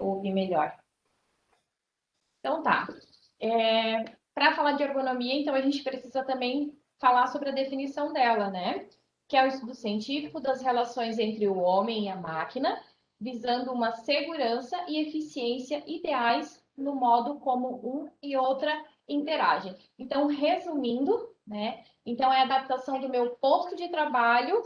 ouvir melhor. Então tá. Para falar de ergonomia, então a gente precisa também falar sobre a definição dela, né? Que é o estudo científico das relações entre o homem e a máquina, visando uma segurança e eficiência ideais no modo como um e outra interagem. Então, resumindo, né? Então é a adaptação do meu posto de trabalho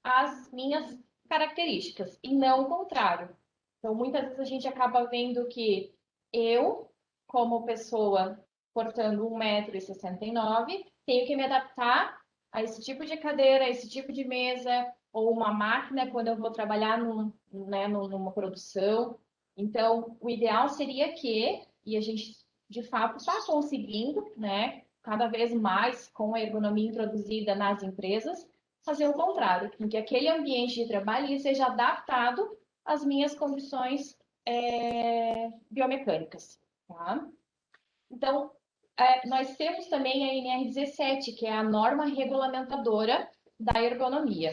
às minhas características e não o contrário. Então, muitas vezes a gente acaba vendo que eu, como pessoa portando 1,69 m, tenho que me adaptar a esse tipo de cadeira, a esse tipo de mesa, ou uma máquina quando eu vou trabalhar numa produção. Então, o ideal seria que, e a gente de fato está conseguindo, né, cada vez mais com a ergonomia introduzida nas empresas, fazer o contrário, em que aquele ambiente de trabalho seja adaptado às minhas condições biomecânicas. Tá? Então, nós temos também a NR17, que é a norma regulamentadora da ergonomia.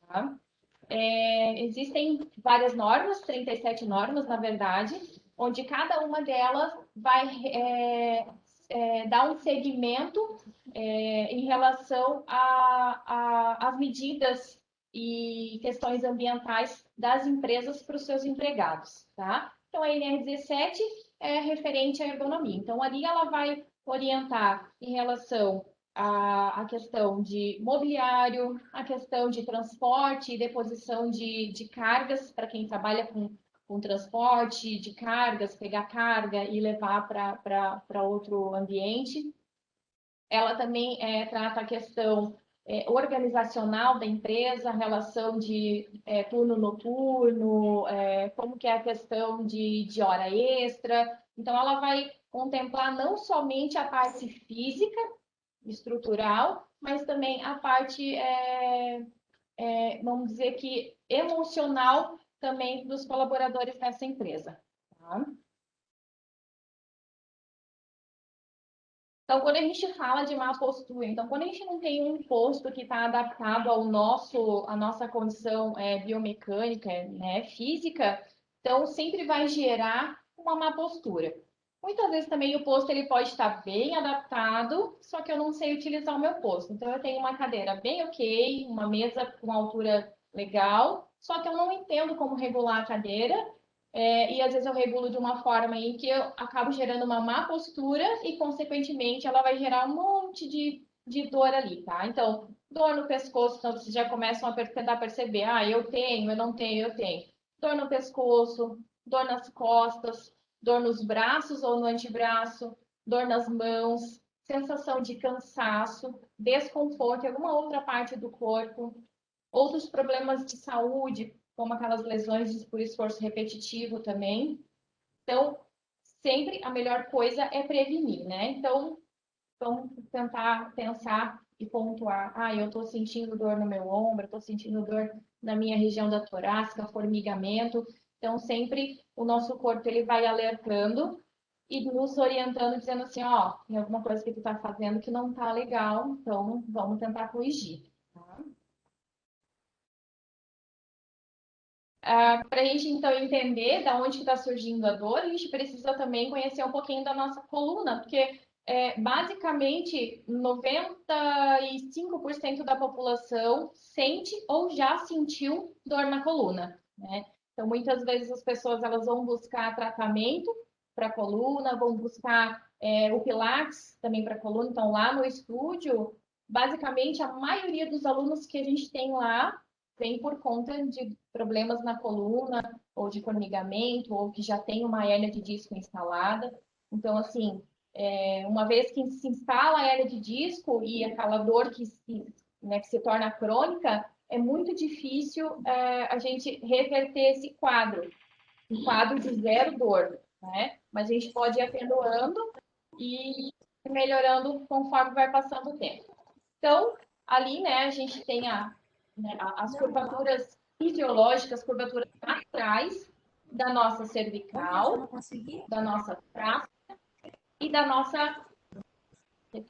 Tá? Existem várias normas, 37 normas, na verdade, onde cada uma delas vai dar um segmento em relação às medidas e questões ambientais das empresas para os seus empregados, tá? Então, a NR17 é referente à ergonomia. Então, ali ela vai orientar em relação à questão de mobiliário, a questão de transporte e deposição de cargas para quem trabalha com transporte de cargas, pegar carga e levar para outro ambiente. Ela também trata a questão organizacional da empresa, a relação de turno noturno, como que é a questão de hora extra. Então, ela vai contemplar não somente a parte física, estrutural, mas também a parte, vamos dizer que emocional também dos colaboradores dessa empresa. Tá? Então, quando a gente fala de má postura, então, quando a gente não tem um posto que está adaptado à nossa condição biomecânica, né, física, então sempre vai gerar uma má postura. Muitas vezes também o posto ele pode estar bem adaptado, só que eu não sei utilizar o meu posto. Então, eu tenho uma cadeira bem ok, uma mesa com altura legal, só que eu não entendo como regular a cadeira e às vezes eu regulo de uma forma em que eu acabo gerando uma má postura e, consequentemente, ela vai gerar um monte de dor ali, tá? Então, dor no pescoço, então vocês já começam a tentar perceber, eu tenho, eu não tenho, eu tenho. Dor no pescoço, dor nas costas, dor nos braços ou no antebraço, dor nas mãos, sensação de cansaço, desconforto em alguma outra parte do corpo, outros problemas de saúde, como aquelas lesões por esforço repetitivo também. Então, sempre a melhor coisa é prevenir, né? Então, vamos tentar pensar e pontuar. Eu estou sentindo dor no meu ombro, estou sentindo dor na minha região da torácica, formigamento. Então, sempre o nosso corpo ele vai alertando e nos orientando, dizendo assim, tem alguma coisa que tu está fazendo que não está legal, então vamos tentar corrigir. Tá? Para a gente, então, entender da onde está surgindo a dor, a gente precisa também conhecer um pouquinho da nossa coluna, porque, basicamente, 95% da população sente ou já sentiu dor na coluna, né? Então, muitas vezes as pessoas elas vão buscar tratamento para a coluna, vão buscar o Pilates também para a coluna. Então, lá no estúdio, basicamente, a maioria dos alunos que a gente tem lá vem por conta de problemas na coluna, ou de formigamento, ou que já tem uma hérnia de disco instalada. Então, assim, uma vez que se instala a hérnia de disco e aquela dor que se torna crônica, é muito difícil a gente reverter esse quadro, um quadro de zero dor, né? Mas a gente pode ir atenuando e melhorando conforme vai passando o tempo. Então, ali, né, a gente tem as curvaturas fisiológicas, curvaturas naturais da nossa cervical, da nossa tráfea e da nossa. O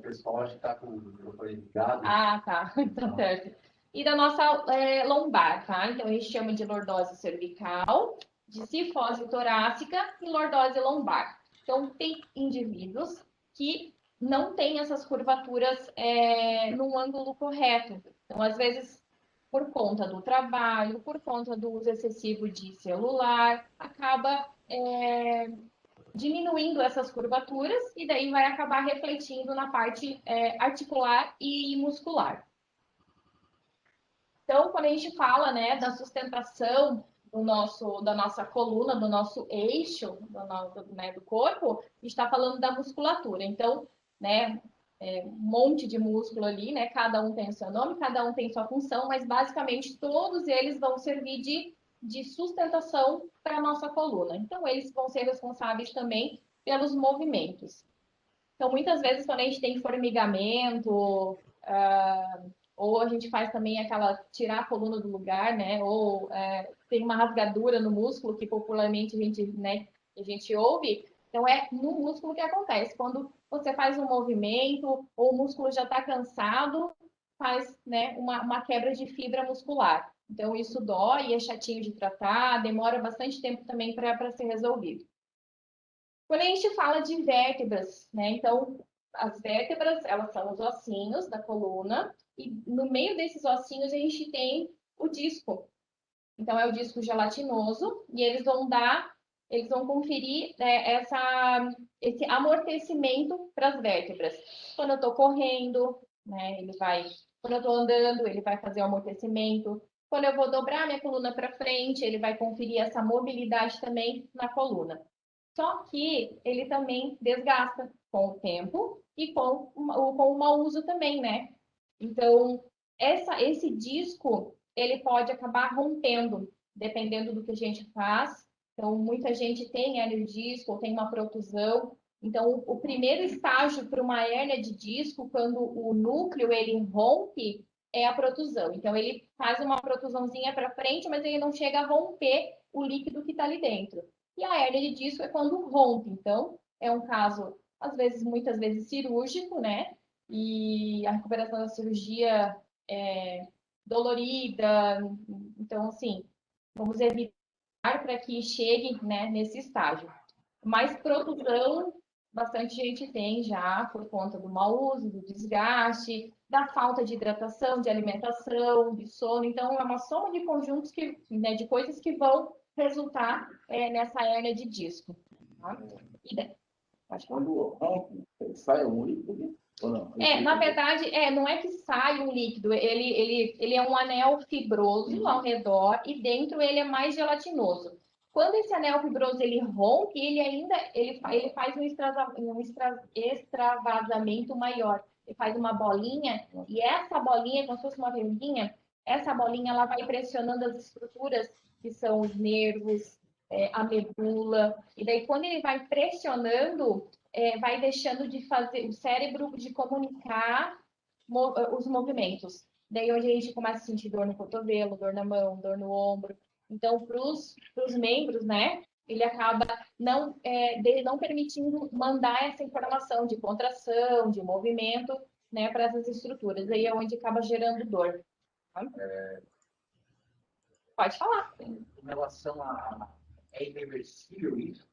pessoal acho que está com o microfone ligado. Tá. Então, certo. E da nossa lombar, tá? Então, a gente chama de lordose cervical de cifose torácica e lordose lombar. Então, tem indivíduos que não têm essas curvaturas no ângulo correto. Então, às vezes, por conta do trabalho, por conta do uso excessivo de celular, acaba diminuindo essas curvaturas e daí vai acabar refletindo na parte articular e muscular. Então, quando a gente fala, né, da sustentação da nossa coluna, do nosso eixo, do corpo, a gente está falando da musculatura. Então, né, um monte de músculo ali, né, cada um tem o seu nome, cada um tem sua função, mas basicamente todos eles vão servir de sustentação para a nossa coluna. Então, eles vão ser responsáveis também pelos movimentos. Então, muitas vezes, quando a gente tem formigamento, ou a gente faz também tirar a coluna do lugar, né? Ou tem uma rasgadura no músculo, que popularmente a gente ouve. Então, é no músculo que acontece. Quando você faz um movimento, ou o músculo já está cansado, faz, né, uma quebra de fibra muscular. Então, isso dói, é chatinho de tratar, demora bastante tempo também para ser resolvido. Quando a gente fala de vértebras, né? Então, as vértebras, elas são os ossinhos da coluna, e no meio desses ossinhos a gente tem o disco. Então, é o disco gelatinoso, e eles vão conferir esse amortecimento para as vértebras. Quando eu estou correndo, né, quando eu estou andando, ele vai fazer o amortecimento. Quando eu vou dobrar minha coluna para frente, ele vai conferir essa mobilidade também na coluna. Só que ele também desgasta com o tempo e com o mau uso também, né? Então, esse disco, ele pode acabar rompendo, dependendo do que a gente faz. Então, muita gente tem hérnia de disco ou tem uma protusão. Então, o primeiro estágio para uma hérnia de disco, quando o núcleo ele rompe, é a protusão. Então, ele faz uma protusãozinha para frente, mas ele não chega a romper o líquido que está ali dentro. E a hérnia de disco é quando rompe. Então, é um caso, às vezes, muitas vezes cirúrgico, né? E a recuperação da cirurgia é dolorida. Então, assim, vamos evitar para que chegue, né, nesse estágio. Mas protusão, bastante gente tem já por conta do mau uso, do desgaste, da falta de hidratação, de alimentação, de sono. Então, é uma soma de conjuntos de coisas que vão resultar nessa hérnia de disco. Tá? E daí, quando rompe, sai um líquido, ou não? Na verdade, não é que sai um líquido, ele é um anel fibroso ao redor e dentro ele é mais gelatinoso. Quando esse anel fibroso ele rompe, ele faz um extravasamento maior. Ele faz uma bolinha e essa bolinha, como se fosse uma verruguinha, essa bolinha ela vai pressionando as estruturas que são os nervos, a medula. E daí, quando ele vai pressionando, vai deixando de fazer o cérebro de comunicar os movimentos. Daí onde a gente começa a sentir dor no cotovelo, dor na mão, dor no ombro. Então, para os membros, né, ele acaba não permitindo mandar essa informação de contração, de movimento, né, para essas estruturas. Daí é onde acaba gerando dor. Pode falar. Em relação a... É irreversível isso?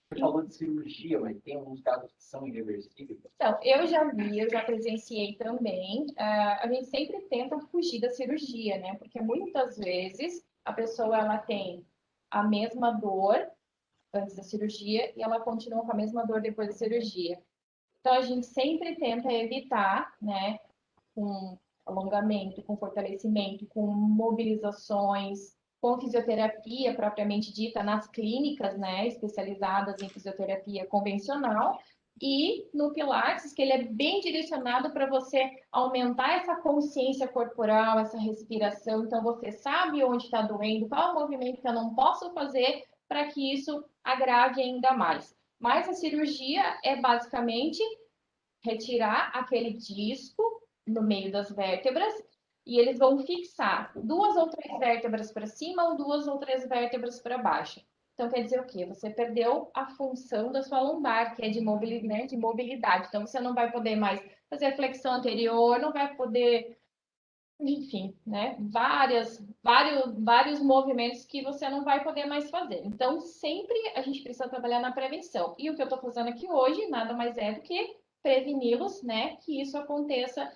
Você falou de cirurgia, mas tem alguns casos que são irreversíveis. Então, eu já presenciei também. A gente sempre tenta fugir da cirurgia, né? Porque muitas vezes a pessoa ela tem a mesma dor antes da cirurgia e ela continua com a mesma dor depois da cirurgia. Então, a gente sempre tenta evitar, né? Com alongamento, com fortalecimento, com mobilizações, com fisioterapia propriamente dita nas clínicas, né, especializadas em fisioterapia convencional, e no Pilates, que ele é bem direcionado para você aumentar essa consciência corporal, essa respiração. Então, você sabe onde está doendo, qual é o movimento que eu não posso fazer para que isso agrave ainda mais. Mas a cirurgia é basicamente retirar aquele disco no meio das vértebras e eles vão fixar 2 ou 3 vértebras para cima ou 2 ou 3 vértebras para baixo. Então, quer dizer o quê? Você perdeu a função da sua lombar, que é de mobilidade. Então, você não vai poder mais fazer a flexão anterior, não vai poder enfim, né? Vários movimentos que você não vai poder mais fazer. Então, sempre a gente precisa trabalhar na prevenção. E o que eu estou fazendo aqui hoje nada mais é do que preveni-los, né? Que isso aconteça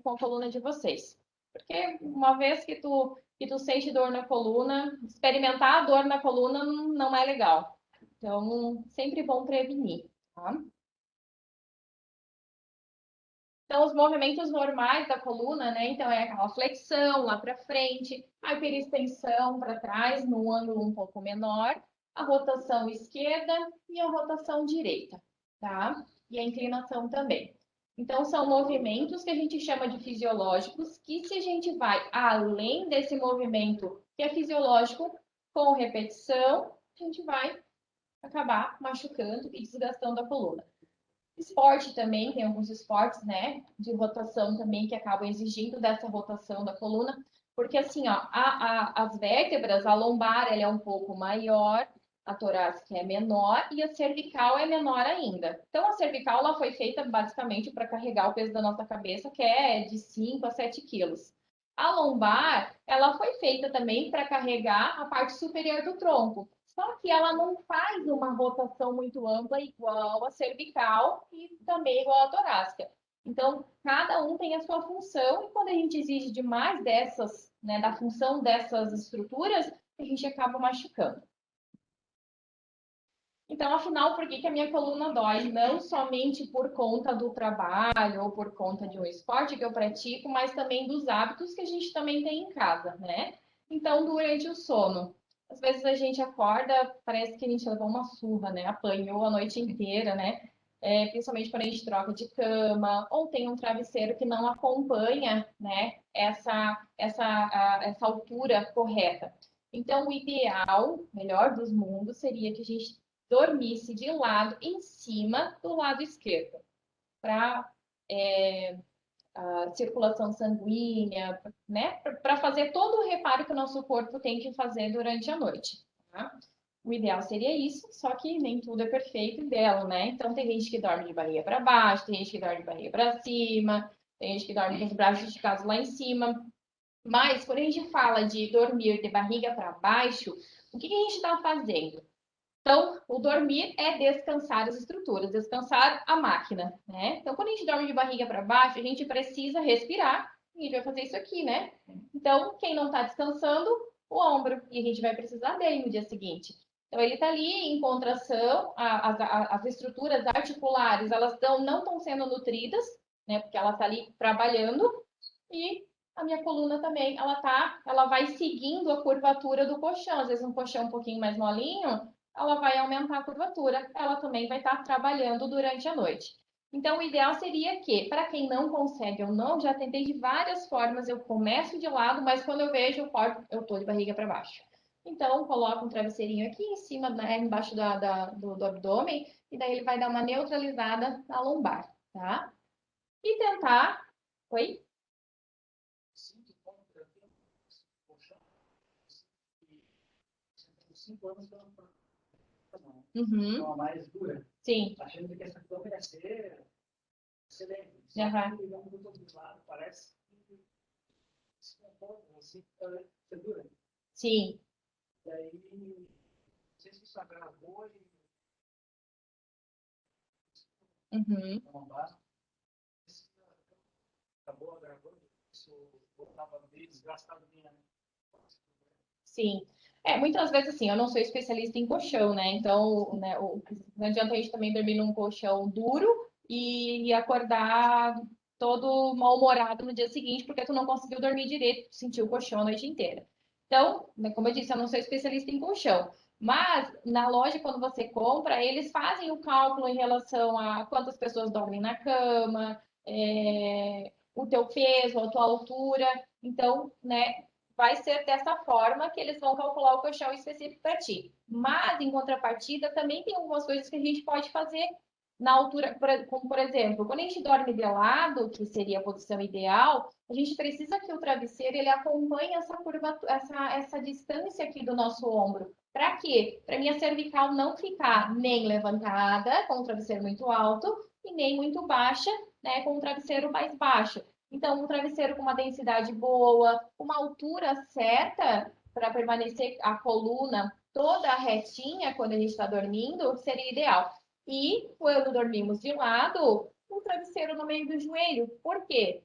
com a coluna de vocês. Porque uma vez que tu sente dor na coluna, experimentar a dor na coluna não é legal. Então, sempre bom prevenir, tá? Então, os movimentos normais da coluna, né? Então, é aquela flexão lá para frente, a hiperextensão para trás, num ângulo um pouco menor, a rotação esquerda e a rotação direita, tá? E a inclinação também. Então, são movimentos que a gente chama de fisiológicos, que se a gente vai além desse movimento que é fisiológico, com repetição, a gente vai acabar machucando e desgastando a coluna. Esporte também, tem alguns esportes, né, de rotação também que acabam exigindo dessa rotação da coluna, porque assim, ó, as vértebras, a lombar ela é um pouco maior, a torácica é menor e a cervical é menor ainda. Então, a cervical ela foi feita basicamente para carregar o peso da nossa cabeça, que é de 5 a 7 quilos. A lombar, ela foi feita também para carregar a parte superior do tronco. Só que ela não faz uma rotação muito ampla igual a cervical e também igual a torácica. Então, cada um tem a sua função e quando a gente exige demais dessas, né, da função dessas estruturas, a gente acaba machucando. Então, afinal, por que que a minha coluna dói? Não somente por conta do trabalho ou por conta de um esporte que eu pratico, mas também dos hábitos que a gente também tem em casa, né? Então, durante o sono, às vezes a gente acorda, parece que a gente levou uma surra, né? Apanhou a noite inteira, né? Principalmente quando a gente troca de cama, ou tem um travesseiro que não acompanha, né? Essa altura correta. Então, o ideal, melhor dos mundos, seria que a gente dormisse de lado em cima do lado esquerdo, para a circulação sanguínea, né? Para fazer todo o reparo que o nosso corpo tem que fazer durante a noite. Tá? O ideal seria isso, só que nem tudo é perfeito e belo, né? Então tem gente que dorme de barriga para baixo, tem gente que dorme de barriga para cima, tem gente que dorme com os braços esticados lá em cima. Mas quando a gente fala de dormir de barriga para baixo, o que a gente está fazendo? Então, o dormir é descansar as estruturas, descansar a máquina, né? Então, quando a gente dorme de barriga para baixo, a gente precisa respirar e a gente vai fazer isso aqui, né? Então, quem não está descansando, o ombro, e a gente vai precisar dele no dia seguinte. Então, ele está ali em contração, as estruturas articulares, elas não estão sendo nutridas, né? Porque ela está ali trabalhando e a minha coluna também, ela vai seguindo a curvatura do colchão. Às vezes um colchão um pouquinho mais molinho, ela vai aumentar a curvatura, ela também vai estar trabalhando durante a noite. Então, o ideal seria que, para quem não consegue ou não, já tentei de várias formas, eu começo de lado, mas quando eu vejo, eu estou de barriga para baixo. Então, coloco um travesseirinho aqui em cima, né, embaixo do abdômen, e daí ele vai dar uma neutralizada na lombar, tá? E tentar. Oi? Sinto como terapia, poxa, e 5 anos pela não. Uhum. Então, a mais dura. Sim. Achando que essa câmera ia ser excelente. Uhum. Parece que se comporta assim, ser dura. Sim. E aí, não sei se isso agravou e Uhum. não dá. Acabou agravando, isso voltava meio desgastado minha. Sim. Muitas vezes assim, eu não sou especialista em colchão, né? Então, né, não adianta a gente também dormir num colchão duro e acordar todo mal-humorado no dia seguinte, porque tu não conseguiu dormir direito, sentiu o colchão a noite inteira. Então, né, como eu disse, eu não sou especialista em colchão. Mas na loja, quando você compra, eles fazem o cálculo em relação a quantas pessoas dormem na cama, o teu peso, a tua altura. Então, né, vai ser dessa forma que eles vão calcular o colchão específico para ti. Mas, em contrapartida, também tem algumas coisas que a gente pode fazer na altura, como por exemplo, quando a gente dorme de lado, que seria a posição ideal, a gente precisa que o travesseiro ele acompanhe essa curvatura, essa distância aqui do nosso ombro. Para quê? Para minha cervical não ficar nem levantada, com o travesseiro muito alto, e nem muito baixa, né, com o travesseiro mais baixo. Então, um travesseiro com uma densidade boa, uma altura certa para permanecer a coluna toda retinha quando a gente está dormindo, seria ideal. E quando dormimos de lado, um travesseiro no meio do joelho. Por quê?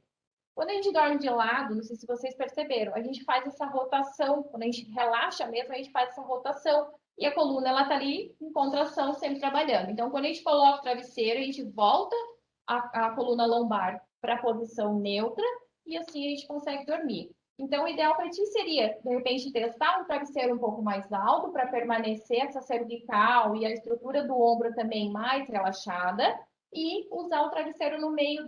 Quando a gente dorme de lado, não sei se vocês perceberam, a gente faz essa rotação. Quando a gente relaxa mesmo, a gente faz essa rotação. E a coluna, ela tá ali em contração, sempre trabalhando. Então, quando a gente coloca o travesseiro, a gente volta a coluna lombar para a posição neutra e assim a gente consegue dormir. Então, o ideal para ti seria, de repente, testar um travesseiro um pouco mais alto para permanecer essa cervical e a estrutura do ombro também mais relaxada e usar o travesseiro no meio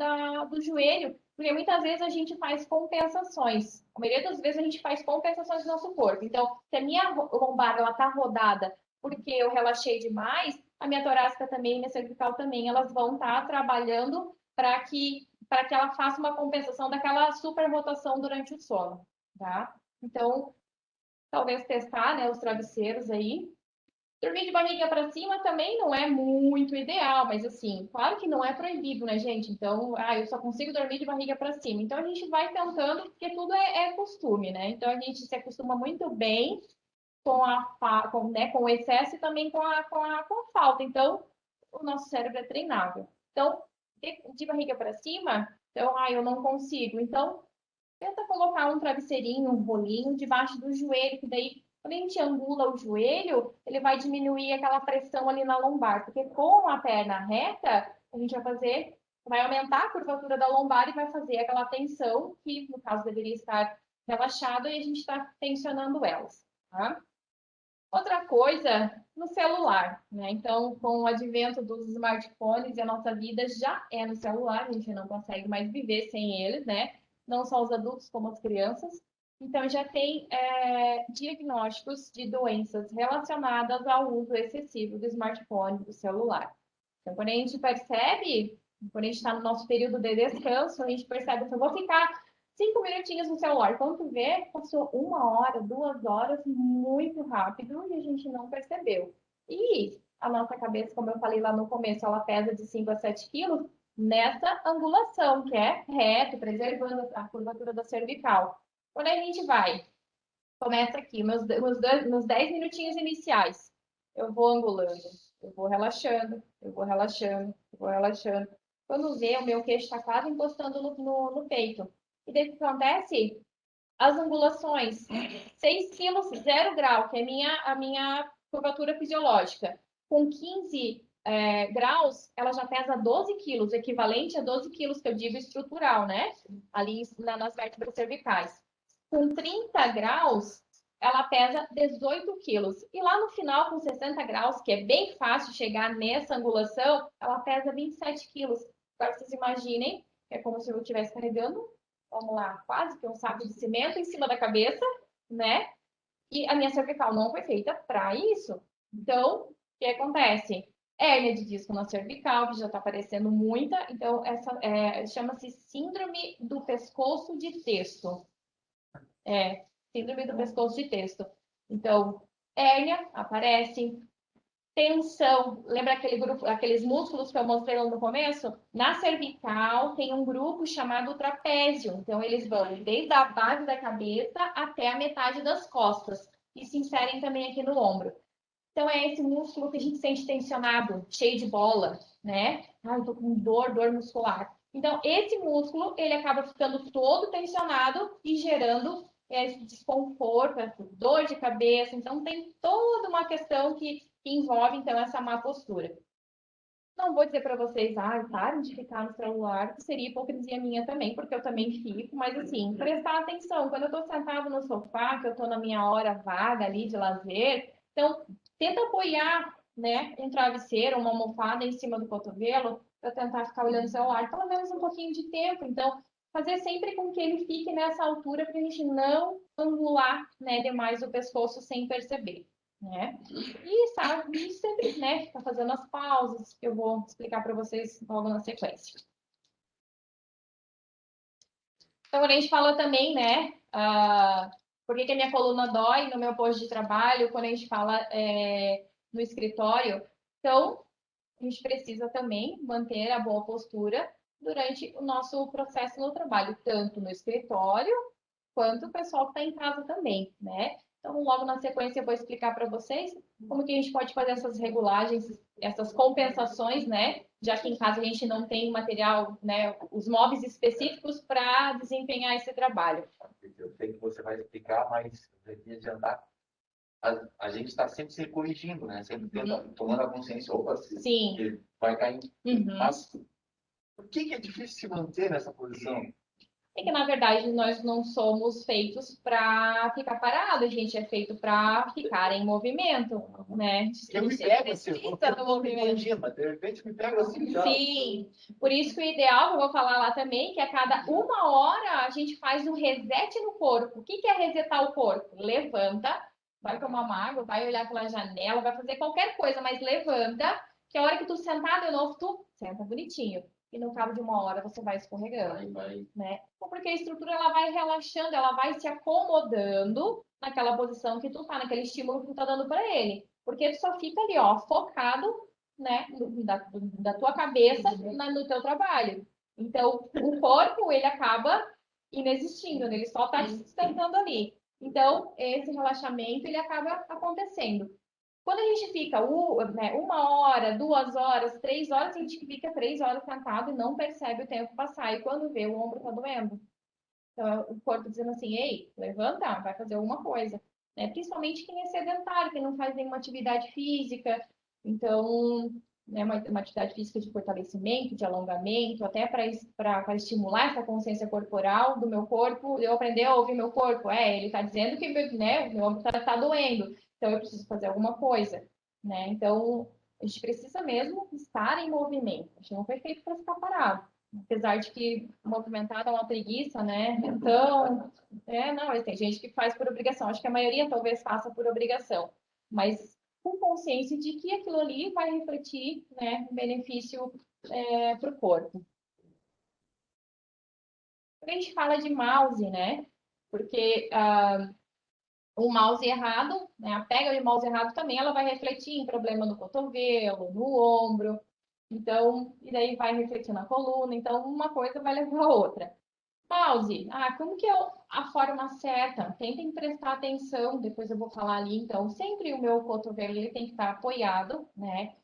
do joelho, porque muitas vezes a gente faz compensações. A maioria das vezes a gente faz compensações no nosso corpo. Então, se a minha lombar ela está rodada porque eu relaxei demais, a minha torácica também, minha cervical também, elas vão estar trabalhando para que ela faça uma compensação daquela super rotação durante o sono, tá? Então, talvez testar, né, os travesseiros aí. Dormir de barriga para cima também não é muito ideal, mas assim, claro que não é proibido, né, gente? Então, eu só consigo dormir de barriga para cima. Então, a gente vai tentando, porque tudo é costume, né? Então, a gente se acostuma muito bem com o excesso e também com a falta. Então, o nosso cérebro é treinável. Então, de barriga para cima, então, eu não consigo. Então, tenta colocar um travesseirinho, um rolinho debaixo do joelho, que daí, quando a gente angula o joelho, ele vai diminuir aquela pressão ali na lombar, porque com a perna reta, a gente vai aumentar a curvatura da lombar e vai fazer aquela tensão, que no caso deveria estar relaxada, e a gente está tensionando elas, tá? Outra coisa, no celular, né? Então, com o advento dos smartphones, a nossa vida já é no celular, a gente não consegue mais viver sem eles, né? Não só os adultos, como as crianças. Então, já tem diagnósticos de doenças relacionadas ao uso excessivo do smartphone, do celular. Então, quando a gente percebe, quando a gente está no nosso período de descanso, a gente percebe que eu vou ficar 5 minutinhos no celular. Quando tu vê, passou 1 hora, 2 horas, muito rápido e a gente não percebeu. E a nossa cabeça, como eu falei lá no começo, ela pesa de 5 a 7 quilos nessa angulação, que é reto, preservando a curvatura da cervical. Quando a gente vai, começa aqui, meus 10 minutinhos iniciais, eu vou angulando, eu vou relaxando, eu vou relaxando, eu vou relaxando. Quando vê, o meu queixo está quase encostando no peito. E daí o que acontece? As angulações, 6 quilos, 0 grau, que é a minha curvatura fisiológica. Com 15 graus, ela já pesa 12 quilos, equivalente a 12 quilos que eu digo estrutural, né? Ali nas vértebras cervicais. Com 30 graus, ela pesa 18 quilos. E lá no final, com 60 graus, que é bem fácil chegar nessa angulação, ela pesa 27 quilos. Agora vocês imaginem, é como se eu estivesse carregando, vamos lá, quase que um saco de cimento em cima da cabeça, né? E a minha cervical não foi feita para isso. Então, o que acontece? Hérnia de disco na cervical, que já está aparecendo muita. Então, essa chama-se síndrome do pescoço de texto. Síndrome do pescoço de texto. Então, hérnia aparece, tensão. Lembra aquele grupo, aqueles músculos que eu mostrei lá no começo? Na cervical tem um grupo chamado trapézio. Então, eles vão desde a base da cabeça até a metade das costas. E se inserem também aqui no ombro. Então, é esse músculo que a gente sente tensionado, cheio de bola, né? Eu tô com dor muscular. Então, esse músculo, ele acaba ficando todo tensionado e gerando esse desconforto, essa dor de cabeça. Então, tem toda uma questão que envolve, então, essa má postura. Não vou dizer para vocês, parem de ficar no celular, que seria hipocrisia minha também, porque eu também fico, mas assim, prestar atenção. Quando eu estou sentado no sofá, que eu estou na minha hora vaga ali de lazer, então tenta apoiar, né, um travesseiro, uma almofada em cima do cotovelo, para tentar ficar olhando o celular, pelo menos um pouquinho de tempo. Então, fazer sempre com que ele fique nessa altura, para a gente não angular, né, demais o pescoço sem perceber, né? E sempre, né, ficar fazendo as pausas, que eu vou explicar para vocês logo na sequência. Então, quando a gente fala também, né, por que a minha coluna dói no meu posto de trabalho, quando a gente fala no escritório, então, a gente precisa também manter a boa postura durante o nosso processo no trabalho, tanto no escritório, quanto o pessoal que está em casa também, né? Então, logo na sequência, eu vou explicar para vocês como que a gente pode fazer essas regulagens, essas compensações, né? Já que em casa a gente não tem material, né? Os móveis específicos para desempenhar esse trabalho. Eu sei que você vai explicar, mas eu queria adiantar. A gente está sempre se corrigindo, né? Sempre tomando a consciência, opa, Sim. que vai cair. Uhum. Mas por que é difícil se manter nessa posição? É que, na verdade, nós não somos feitos para ficar parado, a gente é feito para ficar em movimento, né? Eu me pego assim, Precisa do movimento. mas de repente me pego assim já. Sim, por isso que o ideal, eu vou falar lá também, que a cada 1 hora a gente faz um reset no corpo. O que é resetar o corpo? Levanta, vai tomar uma água, vai olhar pela janela, vai fazer qualquer coisa, mas levanta, que a hora que tu sentar de novo, tu senta bonitinho. E no cabo de 1 hora você vai escorregando, né? Porque a estrutura ela vai relaxando, ela vai se acomodando naquela posição que tu tá, naquele estímulo que tu tá dando para ele. Porque tu só fica ali, ó, focado, né, da tua cabeça no teu trabalho. Então, o corpo, ele acaba inexistindo, né? Ele só está se sustentando ali. Então, esse relaxamento, ele acaba acontecendo. Quando a gente fica 1 hora, 2 horas, 3 horas, a gente fica 3 horas sentado e não percebe o tempo passar. E quando vê, o ombro está doendo. Então, o corpo dizendo assim, ei, levanta, vai fazer alguma coisa. Né? Principalmente quem é sedentário, quem não faz nenhuma atividade física. Então, né, uma atividade física de fortalecimento, de alongamento, até para estimular essa consciência corporal do meu corpo, eu aprender a ouvir meu corpo. Ele está dizendo que né, meu ombro está doendo, então eu preciso fazer alguma coisa. Né? Então, a gente precisa mesmo estar em movimento. A gente não foi feito para ficar parado. Apesar de que movimentar é uma preguiça, né? Então, não, tem gente que faz por obrigação. Acho que a maioria talvez faça por obrigação. Mas com consciência de que aquilo ali vai refletir, né, um benefício para o corpo. Quando a gente fala de mouse, né? Porque o mouse errado, né, a pega de mouse errado também, ela vai refletir em problema no cotovelo, no ombro. Então, e daí vai refletir na coluna. Então, uma coisa vai levar a outra. Mouse, como que é a forma certa? Tentem prestar atenção, depois eu vou falar ali, então, sempre o meu cotovelo ele tem que estar apoiado, né?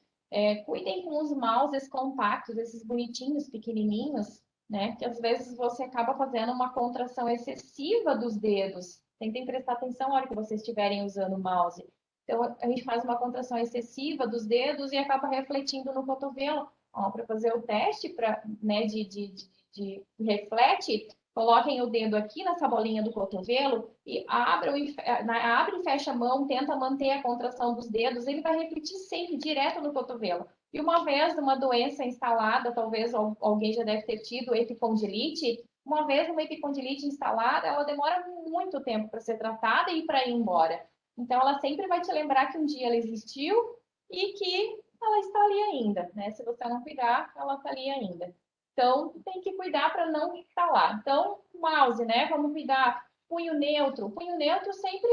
Cuidem com os mouses compactos, esses bonitinhos, pequenininhos, né? Que às vezes você acaba fazendo uma contração excessiva dos dedos. Tentem prestar atenção na hora que vocês estiverem usando o mouse. Então, a gente faz uma contração excessiva dos dedos e acaba refletindo no cotovelo. Para fazer o teste né, de reflete, coloquem o dedo aqui nessa bolinha do cotovelo e abre e fecha a mão, tenta manter a contração dos dedos, ele vai refletir sempre direto no cotovelo. E uma vez uma doença instalada, talvez alguém já deve ter tido epicondilite, uma vez uma epicondilite instalada, ela demora muito tempo para ser tratada e para ir embora. Então, ela sempre vai te lembrar que um dia ela existiu e que ela está ali ainda, né? Se você não cuidar, ela está ali ainda. Então, tem que cuidar para não estar lá. Então, mouse, né? Vamos cuidar. Punho neutro. Punho neutro sempre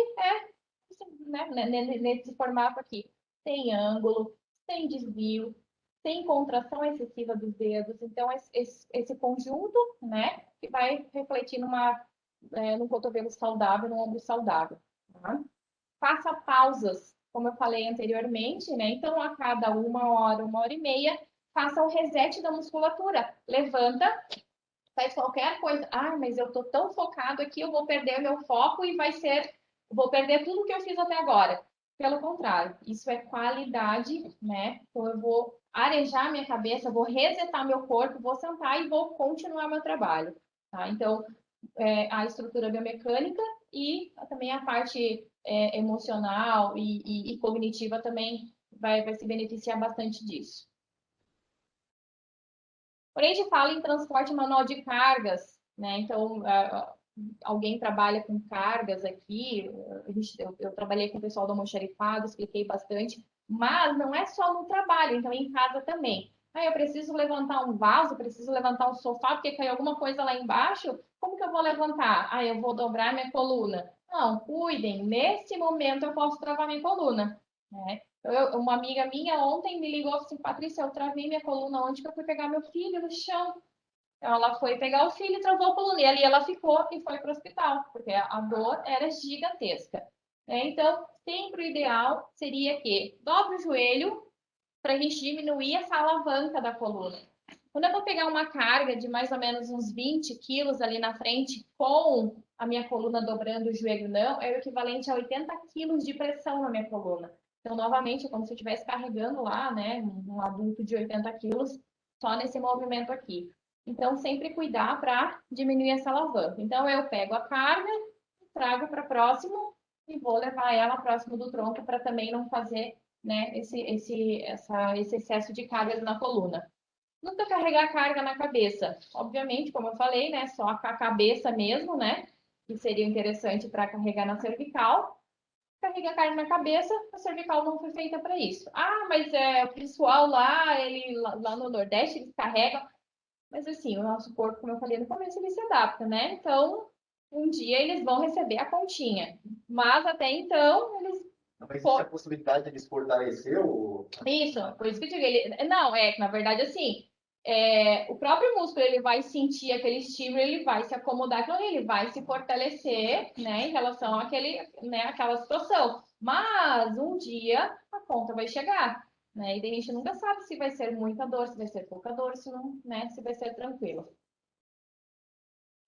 né, nesse formato aqui. Sem ângulo, sem desvio, sem contração excessiva dos dedos. Então, esse conjunto, né? Que vai refletir num cotovelo saudável, num ombro saudável. Tá? Faça pausas, como eu falei anteriormente, né? Então, a cada 1 hora, 1 hora e meia, faça o reset da musculatura. Levanta, faz qualquer coisa. Mas eu tô tão focado aqui, eu vou perder meu foco e vou perder tudo que eu fiz até agora. Pelo contrário, isso é qualidade, né? Então, eu vou arejar minha cabeça, vou resetar meu corpo, vou sentar e vou continuar meu trabalho, tá? Então, a estrutura biomecânica e também a parte emocional e cognitiva também vai se beneficiar bastante disso. Quando a gente fala em transporte manual de cargas, né? Então, alguém trabalha com cargas aqui, eu trabalhei com o pessoal do almoxarifado, expliquei bastante, mas não é só no trabalho, então em casa também. Eu preciso levantar um vaso, preciso levantar um sofá, porque caiu alguma coisa lá embaixo, como que eu vou levantar? Eu vou dobrar minha coluna. Não, cuidem, nesse momento eu posso travar minha coluna, né? Uma amiga minha ontem me ligou assim, Patrícia, eu travei minha coluna onde que eu fui pegar meu filho no chão. Então, ela foi pegar o filho e travou a coluna. E ali ela ficou e foi para o hospital, porque a dor era gigantesca. Então, sempre o ideal seria que dobre o joelho para a gente diminuir essa alavanca da coluna. Quando eu vou pegar uma carga de mais ou menos uns 20 quilos ali na frente, com a minha coluna dobrando o joelho não, é o equivalente a 80 quilos de pressão na minha coluna. Então, novamente, é como se eu estivesse carregando lá, né, um adulto de 80 quilos, só nesse movimento aqui. Então, sempre cuidar para diminuir essa alavanca. Então, eu pego a carga, trago para próximo e vou levar ela próximo do tronco para também não fazer, né, esse excesso de carga na coluna. Nunca carregar carga na cabeça. Obviamente, como eu falei, né? Só a cabeça mesmo, né? Que seria interessante para carregar na cervical. Carregar carga na cabeça, a cervical não foi feita para isso. Ah, mas o pessoal lá, lá no Nordeste, eles carregam. Mas assim, o nosso corpo, como eu falei no começo, ele se adapta, né? Então, um dia eles vão receber a continha. Mas até então, eles Mas existe a possibilidade de eles fortalecer o... isso, por isso que eu digo, não, que na verdade assim, o próprio músculo ele vai sentir aquele estímulo, ele vai se acomodar com ele, vai se fortalecer, né, em relação àquela situação. Mas um dia a conta vai chegar, né? E a gente nunca sabe se vai ser muita dor, se vai ser pouca dor, se não, né, se vai ser tranquilo.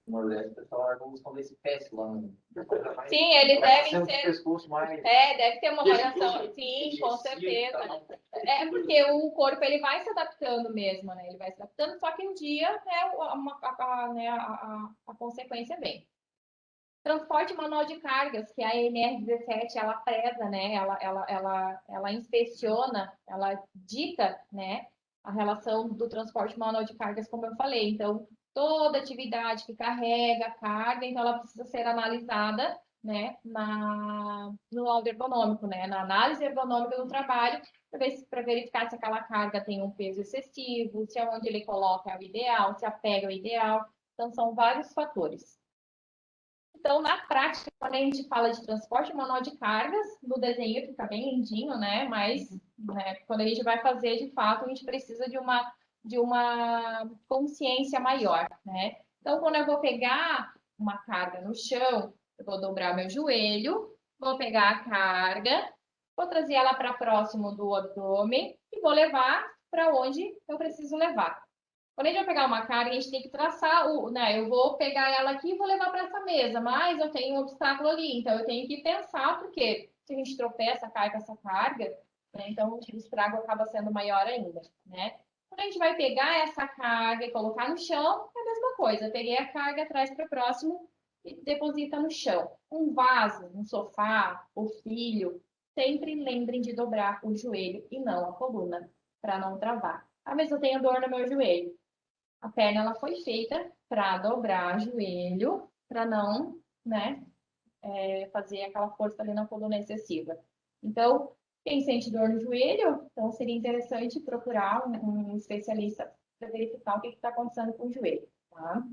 No Nordeste, o pessoal larga um desse péssimo lá no... Sim, eles devem ser. pescoço mais... Deve ter uma variação. Sim, com certeza. É porque o corpo ele vai se adaptando mesmo, né? Ele vai se adaptando, só que um dia, né, a consequência vem. Transporte manual de cargas, que a NR17 ela preza, né? Ela inspeciona, ela dita, né? A relação do transporte manual de cargas, como eu falei. Então, toda atividade que carrega carga, então ela precisa ser analisada, né? No laudo ergonômico, né? Na análise ergonômica do trabalho, para verificar se aquela carga tem um peso excessivo, se aonde ele coloca é o ideal, se a pega é o ideal. Então, são vários fatores. Então, na prática, quando a gente fala de transporte manual de cargas, no desenho fica bem lindinho, né? Mas né, quando a gente vai fazer, de fato, a gente precisa de uma consciência maior, né? Então, quando eu vou pegar uma carga no chão, eu vou dobrar meu joelho, vou pegar a carga, vou trazer ela para próximo do abdômen e vou levar para onde eu preciso levar. Quando a gente vai pegar uma carga, a gente tem que traçar né? Eu vou pegar ela aqui e vou levar para essa mesa, mas eu tenho um obstáculo ali, então eu tenho que pensar, porque se a gente tropeça, cai com essa carga, né? Então o estrago acaba sendo maior ainda, né? Quando a gente vai pegar essa carga e colocar no chão, é a mesma coisa. Eu peguei a carga, traz para o próximo e deposita no chão. Um vaso, um sofá, o filho, sempre lembrem de dobrar o joelho e não a coluna, para não travar. Ah, mas eu tenho dor no meu joelho. A perna ela foi feita para dobrar o joelho, para não, né, fazer aquela força ali na coluna excessiva. Então, quem sente dor no joelho, então seria interessante procurar um especialista para verificar o que está acontecendo com o joelho, tá?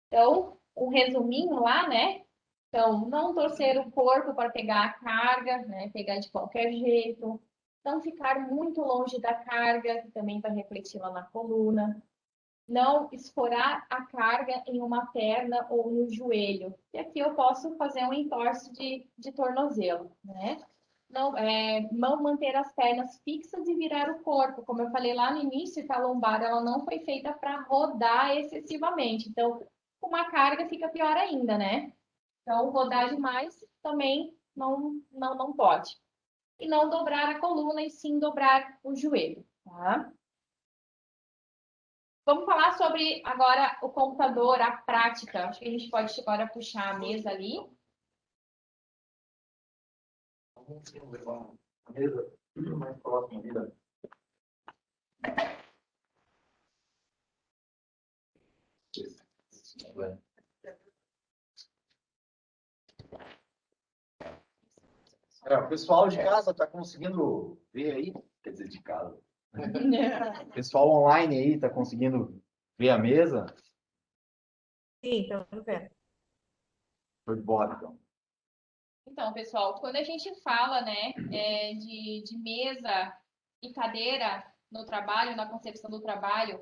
Então, um resuminho lá, né? Então, não torcer o corpo para pegar a carga, né? Pegar de qualquer jeito. Não ficar muito longe da carga, que também vai refletir lá na coluna. Não escorar a carga em uma perna ou no joelho. E aqui eu posso fazer um entorse de tornozelo, né? Não manter as pernas fixas e virar o corpo. Como eu falei lá no início, que a lombar ela não foi feita para rodar excessivamente. Então, com uma carga fica pior ainda, né? Então, rodar demais também não pode. E não dobrar a coluna e sim dobrar o joelho, tá? Vamos falar sobre agora o computador, a prática. Acho que a gente pode agora puxar a mesa ali. Vamos levar a mesa mais próxima ali, né? O pessoal de casa está conseguindo ver aí? Quer dizer, de casa. O pessoal online aí está conseguindo ver a mesa? Sim, estamos vendo. Foi de bola, então. Então, pessoal, quando a gente fala, né, de mesa e cadeira no trabalho, na concepção do trabalho,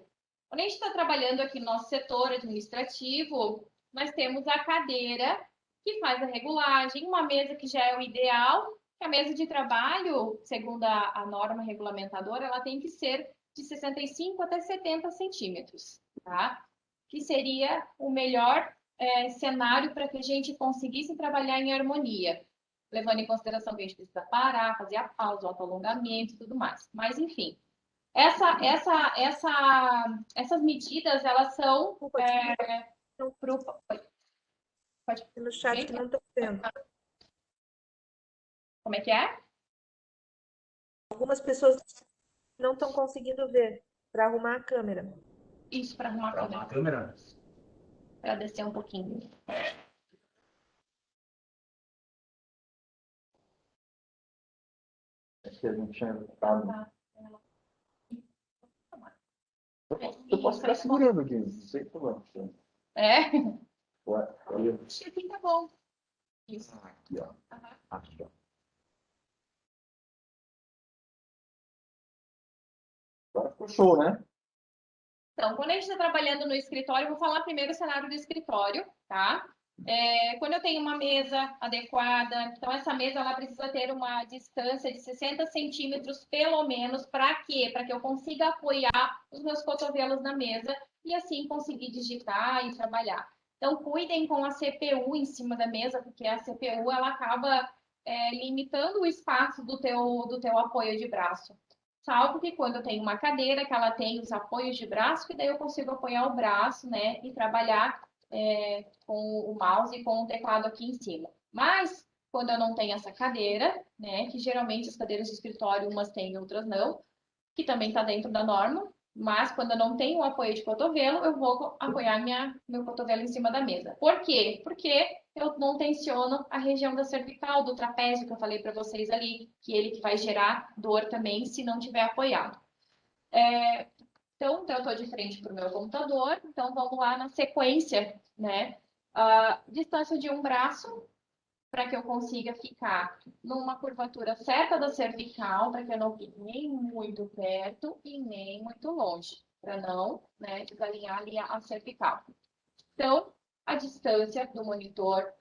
Quando a gente está trabalhando aqui no nosso setor administrativo, nós temos a cadeira que faz a regulagem, uma mesa que já é o ideal, que a mesa de trabalho, segundo a norma regulamentadora, ela tem que ser de 65 até 70 centímetros, tá? Que seria o melhor cenário para que a gente conseguisse trabalhar em harmonia, levando em consideração que a gente precisa parar, fazer a pausa, o autoalongamento e tudo mais. Mas, enfim, essas medidas, elas são No chat que não estou vendo. Como é que é? Algumas pessoas não estão conseguindo ver para arrumar a câmera. Isso, para arrumar a câmera. A câmera. Para descer um pouquinho. Acho que a gente tinha ficado. Eu posso ficar segurando aqui, não sei como é. Acho que tá bom. Isso. Aqui, ó. Aham. Aqui, ó. Agora ficou show, né? Então, quando a gente está trabalhando no escritório, eu vou falar primeiro o cenário do escritório, tá? Quando eu tenho uma mesa adequada, então essa mesa ela precisa ter uma distância de 60 centímetros, pelo menos, para quê? Para que eu consiga apoiar os meus cotovelos na mesa e assim conseguir digitar e trabalhar. Então, cuidem com a CPU em cima da mesa, porque a CPU ela acaba limitando o espaço do teu apoio de braço. Salvo que quando eu tenho uma cadeira que ela tem os apoios de braço, que daí eu consigo apoiar o braço, né, e trabalhar com o mouse e com o teclado aqui em cima. Mas, quando eu não tenho essa cadeira, né, que geralmente as cadeiras de escritório, umas têm, outras não, que também está dentro da norma, mas quando eu não tenho o apoio de cotovelo, eu vou apoiar meu cotovelo em cima da mesa. Por quê? Porque eu não tensiono a região da cervical, do trapézio, que eu falei para vocês ali, que ele que vai gerar dor também se não tiver apoiado. Então, eu estou de frente para o meu computador, então vamos lá na sequência, né? A distância de um braço, para que eu consiga ficar numa curvatura certa da cervical, para que eu não fique nem muito perto e nem muito longe, para não, né, desalinhar ali a cervical. Então, a distância do monitor,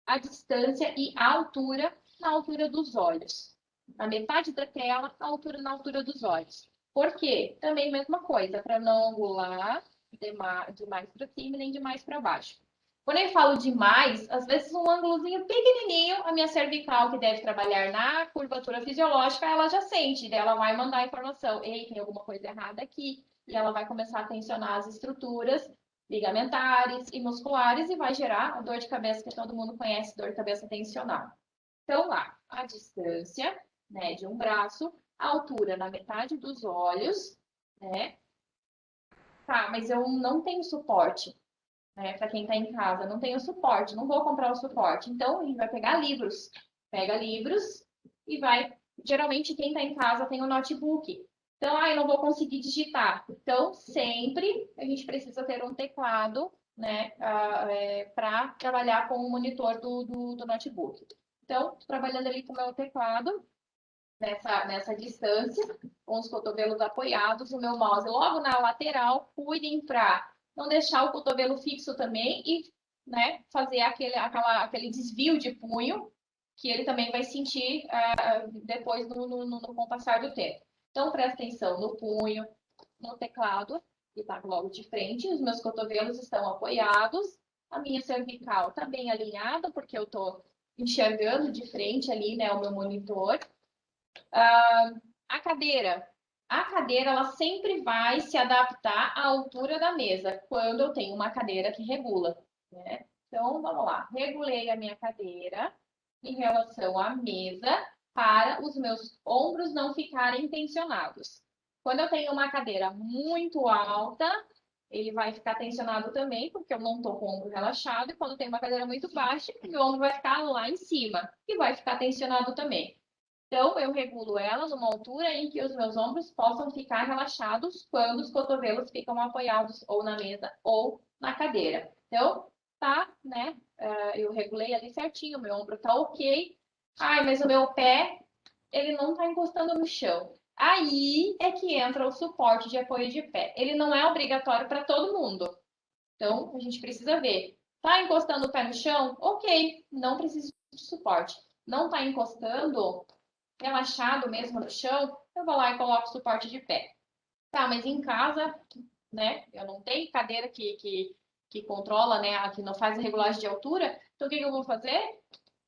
a distância e a altura na altura dos olhos. Na metade da tela, a altura na altura dos olhos. Por quê? Também mesma coisa, para não angular de mais para cima nem de mais para baixo. Quando eu falo demais, às vezes um ângulozinho pequenininho, a minha cervical, que deve trabalhar na curvatura fisiológica, ela já sente, daí ela vai mandar a informação, ei, tem alguma coisa errada aqui, e ela vai começar a tensionar as estruturas ligamentares e musculares e vai gerar a dor de cabeça que todo mundo conhece, dor de cabeça tensional. Então, lá, a distância, né, de um braço, a altura na metade dos olhos, né? Tá, mas eu não tenho suporte, né? Para quem está em casa, não tenho suporte, não vou comprar o suporte. Então, a gente vai pegar livros. Pega livros e vai. Geralmente, quem está em casa tem um notebook. Então, eu não vou conseguir digitar. Então, sempre a gente precisa ter um teclado, né, para trabalhar com o monitor do notebook. Então, trabalhando ali com o meu teclado, nessa distância, com os cotovelos apoiados, o meu mouse logo na lateral, cuidem para não deixar o cotovelo fixo também e, né, fazer aquele desvio de punho, que ele também vai sentir depois com o passar do tempo. Então, presta atenção no punho, no teclado, que está logo de frente, os meus cotovelos estão apoiados, a minha cervical está bem alinhada, porque eu estou enxergando de frente ali, né, o meu monitor. A cadeira. A cadeira, ela sempre vai se adaptar à altura da mesa, quando eu tenho uma cadeira que regula, né? Então, vamos lá. Regulei a minha cadeira em relação à mesa para os meus ombros não ficarem tensionados. Quando eu tenho uma cadeira muito alta, ele vai ficar tensionado também, porque eu não estou com o ombro relaxado. E quando tem uma cadeira muito baixa, o meu ombro vai ficar lá em cima e vai ficar tensionado também. Então, eu regulo ela numa altura em que os meus ombros possam ficar relaxados quando os cotovelos ficam apoiados ou na mesa ou na cadeira. Então, tá, né? Eu regulei ali certinho, meu ombro tá ok. Ai, mas o meu pé, ele não tá encostando no chão. Aí é que entra o suporte de apoio de pé. Ele não é obrigatório para todo mundo. Então, a gente precisa ver. Tá encostando o pé no chão? Ok, não precisa de suporte. Não tá encostando, relaxado mesmo no chão, eu vou lá e coloco o suporte de pé. Tá, mas em casa, né? Eu não tenho cadeira que controla, né? Que não faz a regulagem de altura. Então, o que eu vou fazer?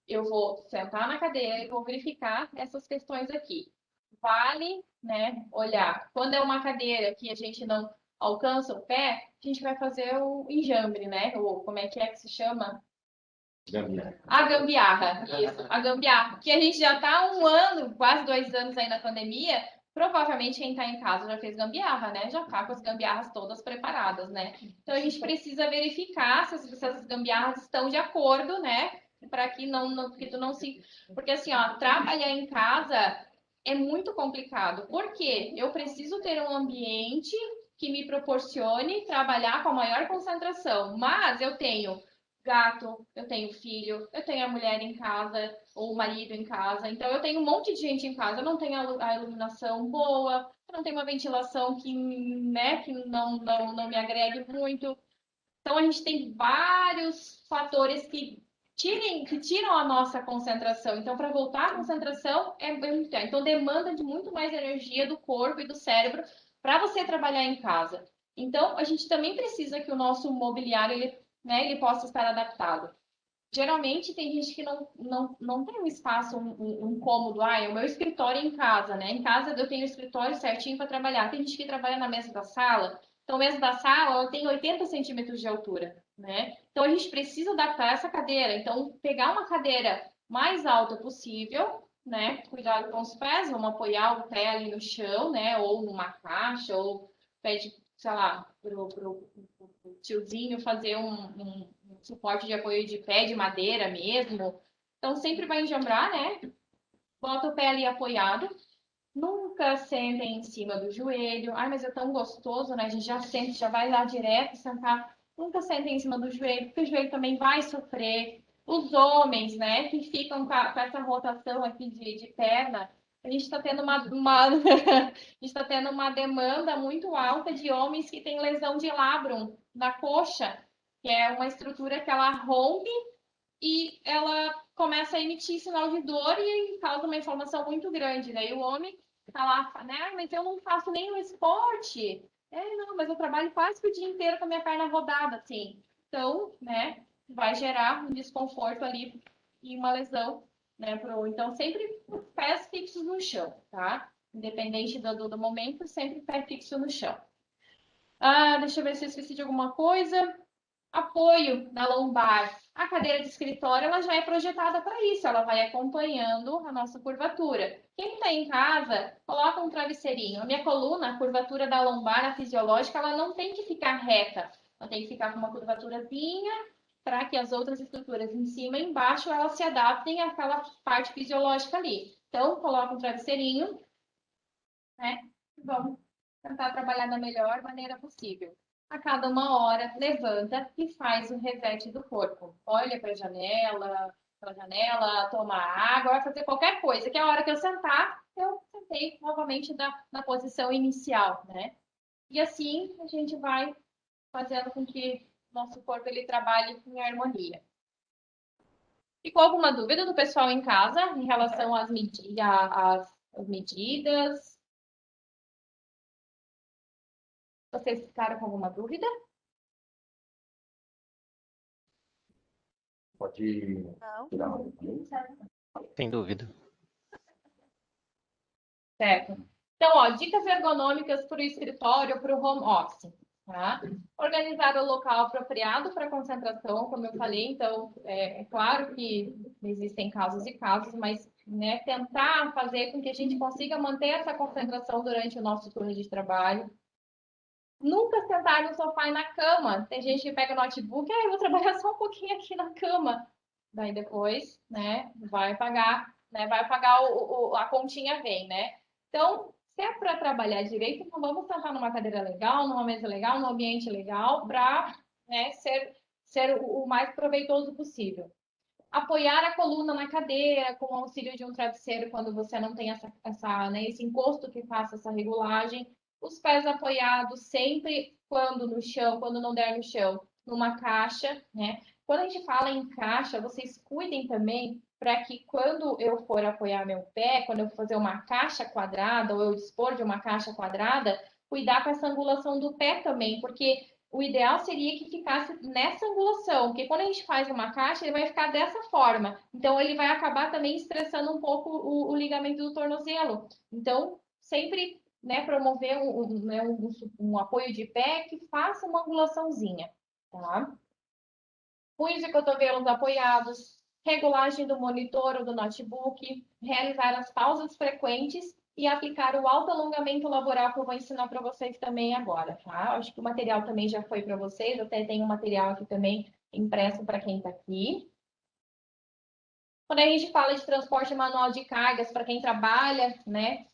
Eu vou sentar na cadeira e vou verificar essas questões aqui. Vale, né, olhar. Quando é uma cadeira que a gente não alcança o pé, a gente vai fazer o enjambre, né? Ou como é que se chama? Gambiarra. A gambiarra, isso, a gambiarra. Que a gente já está há 1 ano, quase 2 anos aí na pandemia, provavelmente quem está em casa já fez gambiarra, né? Já está com as gambiarras todas preparadas, né? Então a gente precisa verificar se essas gambiarras estão de acordo, né? Para que que tu não se. Porque assim, ó, trabalhar em casa é muito complicado. Por quê? Eu preciso ter um ambiente que me proporcione trabalhar com a maior concentração, mas eu tenho gato, eu tenho filho, eu tenho a mulher em casa, ou o marido em casa, então eu tenho um monte de gente em casa, eu não tenho a iluminação boa, eu não tenho uma ventilação que, né, que não me agregue muito. Então a gente tem vários fatores que tiram a nossa concentração. Então, para voltar à concentração é muito. Então, demanda de muito mais energia do corpo e do cérebro para você trabalhar em casa. Então, a gente também precisa que o nosso mobiliário ele possa estar adaptado. Geralmente tem gente que não tem um espaço, um cômodo. Ah, é o meu escritório em casa, né? Em casa eu tenho o escritório certinho para trabalhar. Tem gente que trabalha na mesa da sala. Então, a mesa da sala ela tem 80 centímetros de altura, né? Então, a gente precisa adaptar essa cadeira. Então, pegar uma cadeira mais alta possível, né? Cuidado com os pés, vamos apoiar o pé ali no chão, né? Ou numa caixa, ou pede, sei lá, pro tiozinho fazer um suporte de apoio de pé, de madeira mesmo. Então, sempre vai enjambrar, né? Bota o pé ali apoiado. Nunca sentem em cima do joelho. Ai, mas é tão gostoso, né? A gente já sente, já vai lá direto sentar. Nunca sentem em cima do joelho, porque o joelho também vai sofrer. Os homens, né, que ficam com essa rotação aqui de perna, a gente está tendo a gente está tendo uma demanda muito alta de homens que têm lesão de labrum na coxa, que é uma estrutura que ela rompe e ela começa a emitir sinal de dor e causa uma inflamação muito grande. Daí o homem tá lá, né? Mas eu não faço nenhum esporte. Não, mas eu trabalho quase que o dia inteiro com a minha perna rodada, assim. Então, né, vai gerar um desconforto ali e uma lesão, né? Então, sempre pés fixos no chão, tá? Independente do momento, sempre pé fixo no chão. Ah, deixa eu ver se eu esqueci de alguma coisa. Apoio na lombar. A cadeira de escritório ela já é projetada para isso, ela vai acompanhando a nossa curvatura. Quem está em casa, coloca um travesseirinho. A minha coluna, a curvatura da lombar, a fisiológica, ela não tem que ficar reta, ela tem que ficar com uma curvaturazinha para que as outras estruturas em cima e embaixo elas se adaptem àquela parte fisiológica ali. Então, coloca um travesseirinho, né? Vamos tentar trabalhar da melhor maneira possível. A cada 1 hora, levanta e faz o reset do corpo. Olha para a janela, toma água, vai fazer qualquer coisa, que a hora que eu sentar, eu sentei novamente na posição inicial, né? E assim a gente vai fazendo com que nosso corpo ele trabalhe em harmonia. Ficou alguma dúvida do pessoal em casa em relação às medidas? Vocês ficaram com alguma dúvida? Pode Não. tirar um. Sem dúvida. Certo. Então, ó, dicas ergonômicas para o escritório, para o home office. Tá? Organizar o local apropriado para concentração, como eu falei. Então, é claro que existem casos e casos, mas né, tentar fazer com que a gente consiga manter essa concentração durante o nosso turno de trabalho. Nunca sentar no sofá e na cama. Tem gente que pega o notebook, eu vou trabalhar só um pouquinho aqui na cama. Daí depois, né, vai pagar, né, a continha vem, né? Então, se é para trabalhar direito, então vamos sentar numa cadeira legal, numa mesa legal, num ambiente legal, para né, ser o mais proveitoso possível. Apoiar a coluna na cadeira com o auxílio de um travesseiro quando você não tem né, esse encosto que faça essa regulagem. Os pés apoiados sempre quando no chão, quando não der no chão, numa caixa, né? Quando a gente fala em caixa, vocês cuidem também para que quando eu for apoiar meu pé, quando eu for fazer uma caixa quadrada ou eu dispor de uma caixa quadrada, cuidar com essa angulação do pé também, porque o ideal seria que ficasse nessa angulação, porque quando a gente faz uma caixa, ele vai ficar dessa forma. Então, ele vai acabar também estressando um pouco o ligamento do tornozelo. Então, sempre, né, promover um apoio de pé que faça uma angulaçãozinha, tá? Punhos de cotovelos apoiados, regulagem do monitor ou do notebook, realizar as pausas frequentes e aplicar o alto-alongamento laboral que eu vou ensinar para vocês também agora, tá? Acho que o material também já foi para vocês, até tem um material aqui também impresso para quem está aqui. Quando a gente fala de transporte manual de cargas para quem trabalha, né,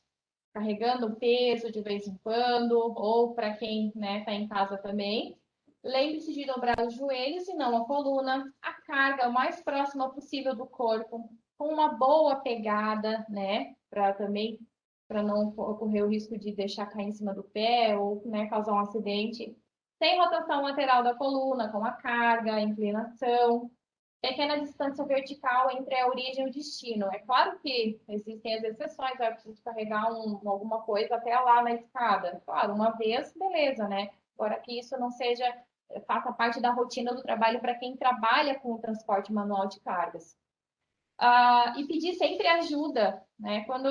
carregando peso de vez em quando, ou para quem, né, está em casa também, lembre-se de dobrar os joelhos e não a coluna, a carga o mais próxima possível do corpo, com uma boa pegada, né, para não ocorrer o risco de deixar cair em cima do pé ou, né, causar um acidente. Sem rotação lateral da coluna, com a carga, a inclinação. Pequena distância vertical entre a origem e o destino. É claro que existem as exceções, eu preciso carregar alguma coisa até lá na escada. Claro, uma vez, beleza, né? Agora que isso não seja, faça parte da rotina do trabalho para quem trabalha com o transporte manual de cargas. E pedir sempre ajuda, né? Quando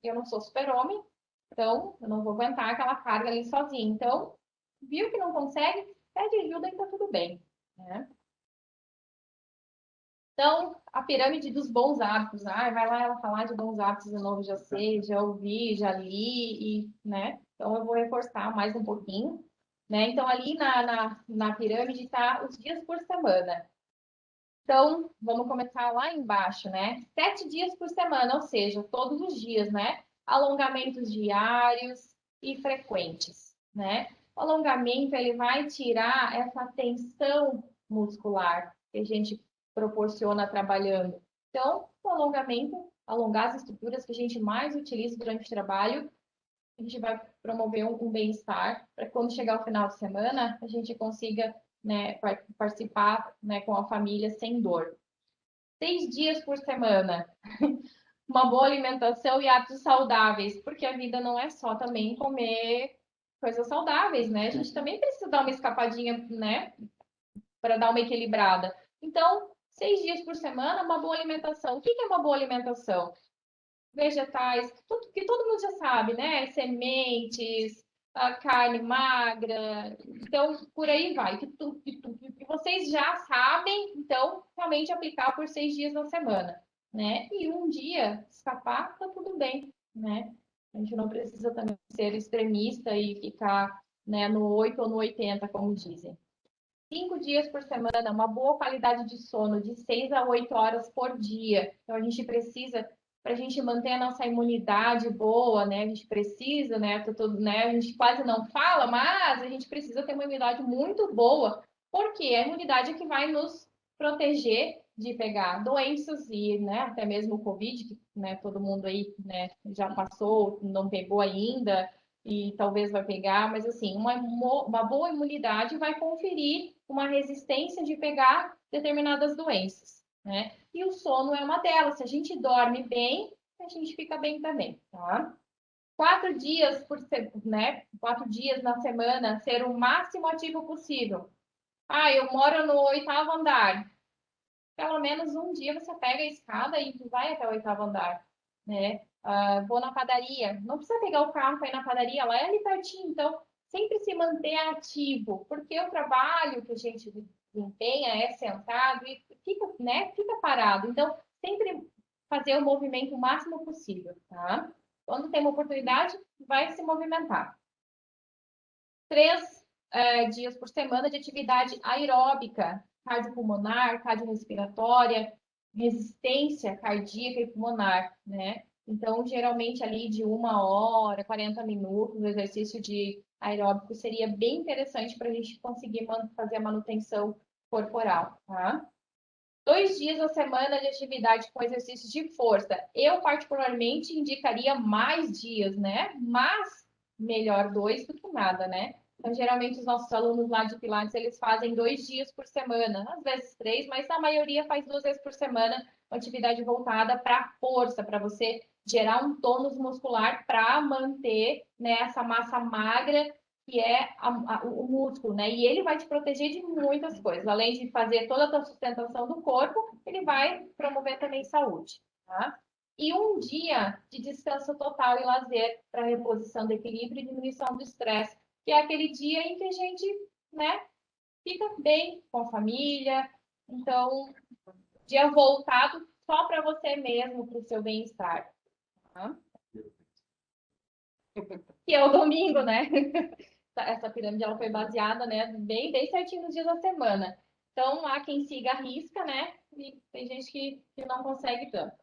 eu não sou super-homem, então eu não vou aguentar aquela carga ali sozinho. Então, viu que não consegue, pede ajuda e tá tudo bem, né? Então, a pirâmide dos bons hábitos. Vai lá ela falar de bons hábitos de novo, já sei, já ouvi, já li, e, né? Então, eu vou reforçar mais um pouquinho. Né? Então, ali na pirâmide está os dias por semana. Então, vamos começar lá embaixo, né? 7 dias por semana, ou seja, todos os dias, né? Alongamentos diários e frequentes, né? O alongamento, ele vai tirar essa tensão muscular que a gente proporciona trabalhando. Então, o alongamento, alongar as estruturas que a gente mais utiliza durante o trabalho, a gente vai promover um bem-estar para quando chegar o final de semana, a gente consiga, né, participar, né, com a família sem dor. 6 dias por semana. Uma boa alimentação e hábitos saudáveis, porque a vida não é só também comer coisas saudáveis, né? A gente também precisa dar uma escapadinha, né, para dar uma equilibrada. Então, 6 dias por semana, uma boa alimentação. O que é uma boa alimentação? Vegetais, tudo que todo mundo já sabe, né? Sementes, a carne magra, então por aí vai. Que vocês já sabem, então realmente aplicar por 6 dias na semana, né? E um dia escapar, tá tudo bem, né? A gente não precisa também ser extremista e ficar, né, no 8 ou no 80, como dizem. 5 dias por semana, uma boa qualidade de sono, de 6 a 8 horas por dia. Então, a gente precisa, para a gente manter a nossa imunidade boa, né? A gente precisa, né? Né? A gente quase não fala, mas a gente precisa ter uma imunidade muito boa, porque a imunidade é que vai nos proteger de pegar doenças e, né, até mesmo o Covid, que, né, todo mundo aí, né, já passou, não pegou ainda, e talvez vai pegar, mas assim, uma boa imunidade vai conferir uma resistência de pegar determinadas doenças, né? E o sono é uma delas. Se a gente dorme bem, a gente fica bem também, tá? 4 dias né? 4 dias na semana, ser o máximo ativo possível. Eu moro no 8º andar. Pelo menos um dia você pega a escada e vai até o 8º andar, né? Vou na padaria. Não precisa pegar o carro para ir na padaria, lá é ali pertinho. Então, sempre se manter ativo, porque o trabalho que a gente desempenha é sentado e fica, né, fica parado. Então, sempre fazer o movimento o máximo possível, tá? Quando tem uma oportunidade, vai se movimentar. 3 dias por semana de atividade aeróbica, cardiopulmonar, cardiorrespiratória, resistência cardíaca e pulmonar, né? Então, geralmente ali de 1 hora, 40 minutos, o exercício de aeróbico seria bem interessante para a gente conseguir fazer a manutenção corporal, tá? 2 dias a semana de atividade com exercícios de força. Eu, particularmente, indicaria mais dias, né? Mas melhor 2 do que nada, né? Então, geralmente, os nossos alunos lá de Pilates, eles fazem 2 dias por semana, às vezes 3, mas a maioria faz 2 vezes por semana uma atividade voltada para força, para você gerar um tônus muscular para manter, né, essa massa magra que é o músculo, né? E ele vai te proteger de muitas coisas. Além de fazer toda a tua sustentação do corpo, ele vai promover também saúde, tá? E um dia de descanso total e lazer para reposição do equilíbrio e diminuição do estresse, que é aquele dia em que a gente, né, fica bem com a família. Então, dia voltado só para você mesmo, para o seu bem-estar, tá? Que é o domingo, né? Essa pirâmide ela foi baseada, né, bem certinho nos dias da semana. Então, há quem siga a risca, né? E tem gente que não consegue tanto.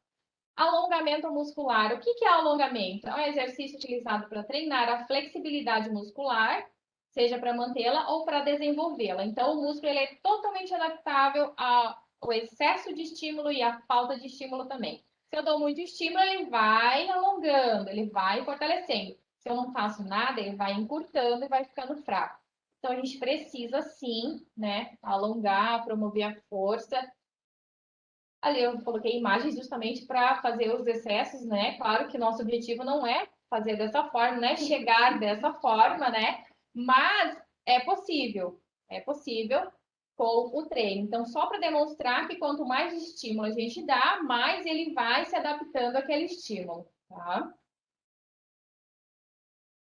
Alongamento muscular. O que é alongamento? É um exercício utilizado para treinar a flexibilidade muscular, seja para mantê-la ou para desenvolvê-la. Então, o músculo ele é totalmente adaptável ao excesso de estímulo e à falta de estímulo também. Se eu dou muito estímulo, ele vai alongando, ele vai fortalecendo. Se eu não faço nada, ele vai encurtando e vai ficando fraco. Então, a gente precisa, sim, né, alongar, promover a força. Ali eu coloquei imagens justamente para fazer os excessos, né? Claro que nosso objetivo não é fazer dessa forma, né? Chegar dessa forma, né? Mas é possível com o treino. Então, só para demonstrar que quanto mais estímulo a gente dá, mais ele vai se adaptando àquele estímulo, tá?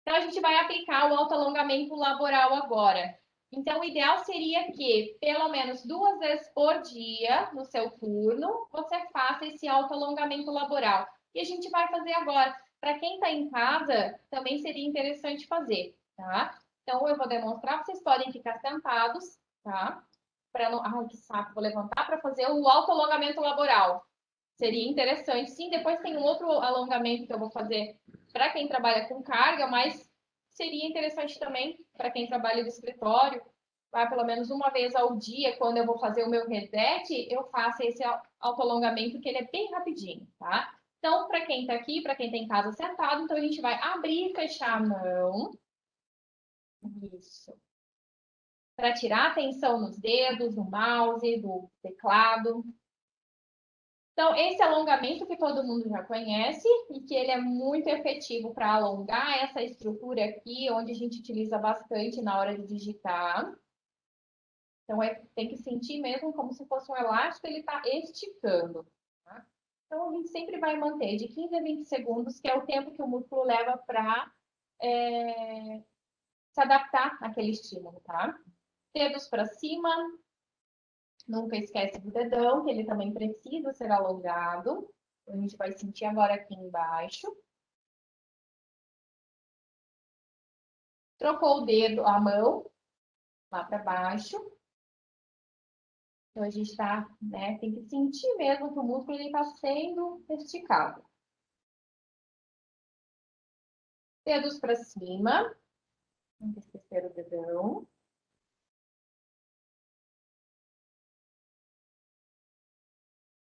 Então, a gente vai aplicar o autoalongamento laboral agora. Então, o ideal seria que, pelo menos 2 vezes por dia, no seu turno, você faça esse autoalongamento laboral. E a gente vai fazer agora. Para quem está em casa, também seria interessante fazer, tá? Então, eu vou demonstrar, vocês podem ficar sentados, tá? Para não... Ai, que saco, vou levantar para fazer o autoalongamento laboral. Seria interessante. Sim, depois tem um outro alongamento que eu vou fazer para quem trabalha com carga, mas seria interessante também para quem trabalha no escritório, vai pelo menos uma vez ao dia, quando eu vou fazer o meu reset, eu faço esse autoalongamento, que ele é bem rapidinho, tá? Então, para quem está aqui, para quem está em casa sentado, então a gente vai abrir e fechar a mão. Isso. Para tirar a tensão nos dedos, no mouse, do teclado. Então, esse alongamento que todo mundo já conhece e que ele é muito efetivo para alongar essa estrutura aqui, onde a gente utiliza bastante na hora de digitar. Então, tem que sentir mesmo como se fosse um elástico, ele está esticando. Tá? Então, a gente sempre vai manter de 15 a 20 segundos, que é o tempo que o músculo leva para se adaptar àquele estímulo, tá? Dedos para cima. Nunca esquece do dedão, que ele também precisa ser alongado. A gente vai sentir agora aqui embaixo. Trocou o dedo, a mão, lá para baixo. Então, a gente tá, né, tem que sentir mesmo que o músculo está sendo esticado. Dedos para cima. Não esquecer o dedão.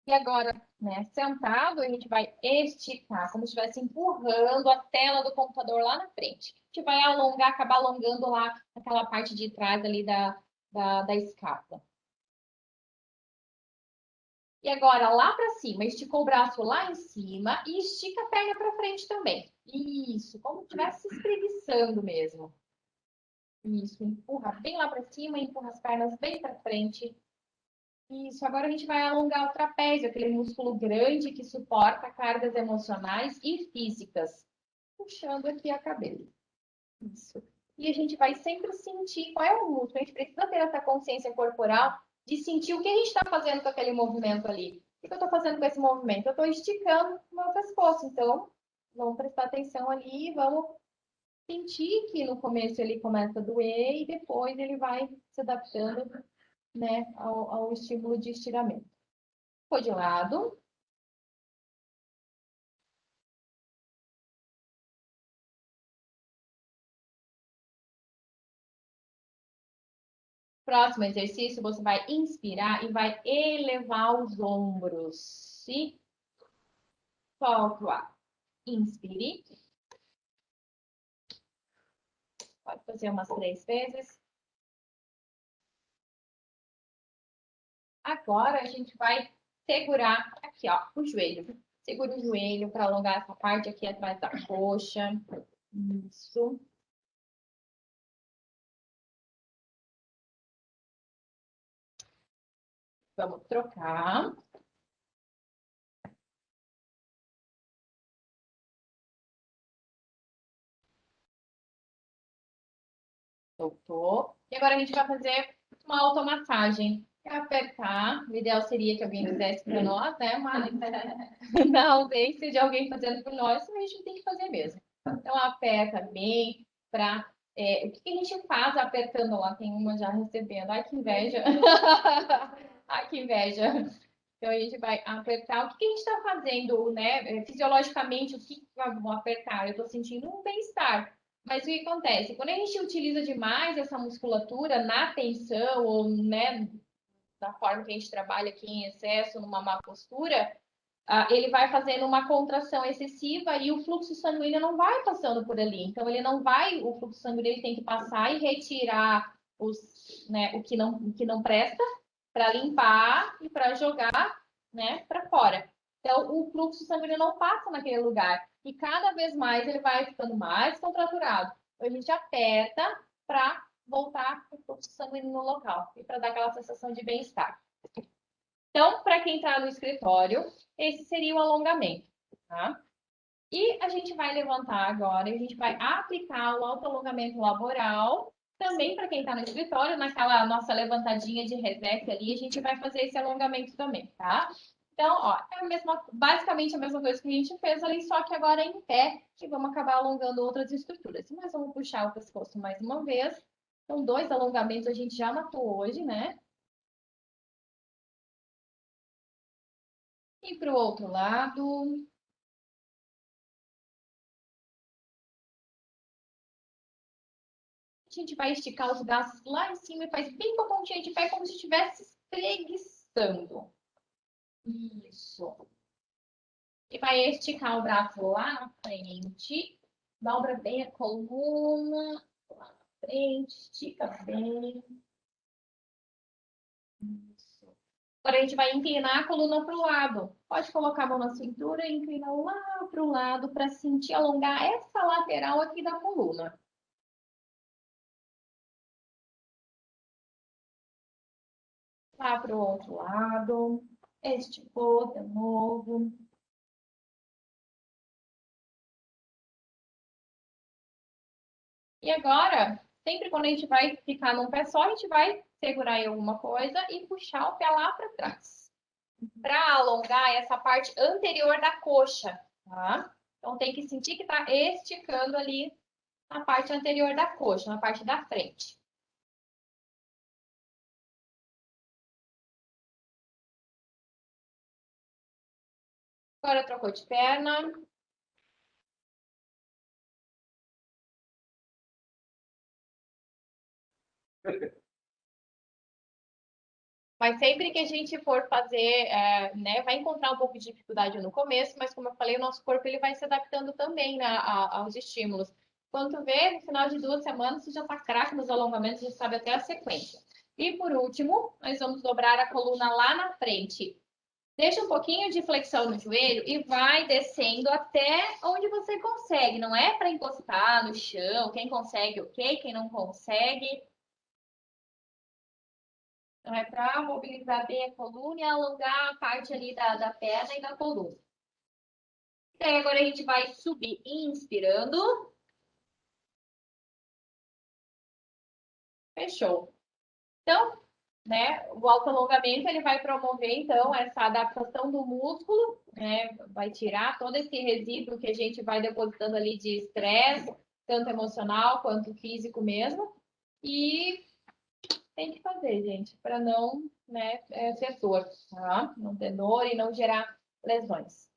E agora, né, sentado, a gente vai esticar, como se estivesse empurrando a tela do computador lá na frente. A gente vai alongar, acabar alongando lá aquela parte de trás ali da escápula. E agora, lá para cima, esticou o braço lá em cima e estica a perna para frente também. Isso, como se estivesse se espreguiçando mesmo. Isso, empurra bem lá para cima, empurra as pernas bem para frente. Isso, agora a gente vai alongar o trapézio, aquele músculo grande que suporta cargas emocionais e físicas. Puxando aqui a cabeça. Isso. E a gente vai sempre sentir qual é o músculo. A gente precisa ter essa consciência corporal de sentir o que a gente está fazendo com aquele movimento ali. O que eu estou fazendo com esse movimento? Eu estou esticando o meu pescoço. Então, vamos prestar atenção ali e vamos sentir que no começo ele começa a doer e depois ele vai se adaptando, né, ao estímulo de estiramento. Ficou de lado. Próximo exercício, você vai inspirar e vai elevar os ombros. E solte o ar. Inspire. Pode fazer umas 3 vezes. Agora, a gente vai segurar aqui, ó, o joelho. Segura o joelho para alongar essa parte aqui atrás da coxa. Isso. Vamos trocar. Soltou. E agora a gente vai fazer uma automassagem. É apertar. O ideal seria que alguém fizesse para nós, né? Mas na ausência de alguém fazendo por nós, a gente tem que fazer mesmo. Então, aperta bem para. O que a gente faz apertando lá? Tem uma já recebendo. Ai, que inveja! Ai, que inveja! Então, a gente vai apertar. O que a gente está fazendo, né? Fisiologicamente, o que vamos apertar? Eu estou sentindo um bem-estar. Mas o que acontece? Quando a gente utiliza demais essa musculatura na tensão ou, né, da forma que a gente trabalha aqui em excesso, numa má postura, ele vai fazendo uma contração excessiva e o fluxo sanguíneo não vai passando por ali. Então, ele não vai, o fluxo sanguíneo ele tem que passar e retirar né, o que não presta para limpar e para jogar, né, para fora. Então, o fluxo sanguíneo não passa naquele lugar. E cada vez mais ele vai ficando mais contraturado. Então, a gente aperta para voltar o fluxo sanguíneo no local e para dar aquela sensação de bem-estar. Então, para quem está no escritório, esse seria o alongamento, tá? E a gente vai levantar agora, e a gente vai aplicar o autoalongamento laboral, também para quem está no escritório, naquela nossa levantadinha de reset ali, a gente vai fazer esse alongamento também, tá? Então, ó, basicamente a mesma coisa que a gente fez ali, só que agora em pé, e vamos acabar alongando outras estruturas. E nós vamos puxar o pescoço mais uma vez. Então, 2 alongamentos a gente já matou hoje, né? E para o outro lado. A gente vai esticar os braços lá em cima e faz bem com a pontinha de pé, como se estivesse espreguiçando. Isso. E vai esticar o braço lá na frente. Dobra bem a coluna. Lá na frente. Estica bem. Isso. Agora a gente vai inclinar a coluna para o lado. Pode colocar a mão na cintura e inclinar lá para o lado para sentir alongar essa lateral aqui da coluna. Lá para o outro lado. Esticou de novo. E agora, sempre quando a gente vai ficar num pé só, a gente vai segurar em alguma coisa e puxar o pé lá para trás. Para alongar essa parte anterior da coxa, tá? Então, tem que sentir que está esticando ali na parte anterior da coxa, na parte da frente. Agora, trocou de perna. Mas sempre que a gente for fazer, né, vai encontrar um pouco de dificuldade no começo, mas como eu falei, o nosso corpo ele vai se adaptando também, né, aos estímulos. Quando tu vê, no final de 2 semanas, você já está craque nos alongamentos, já sabe até a sequência. E por último, nós vamos dobrar a coluna lá na frente. Deixa um pouquinho de flexão no joelho e vai descendo até onde você consegue. Não é para encostar no chão, quem consegue, ok, quem não consegue. Então, é para mobilizar bem a coluna e alongar a parte ali da perna e da coluna. E aí, agora a gente vai subir inspirando. Fechou. Então, né, o autoalongamento, ele vai promover, então, essa adaptação do músculo, né, vai tirar todo esse resíduo que a gente vai depositando ali de estresse, tanto emocional quanto físico mesmo. E tem que fazer, gente, para não, né, ter dor, tá? Não ter dor e não gerar lesões.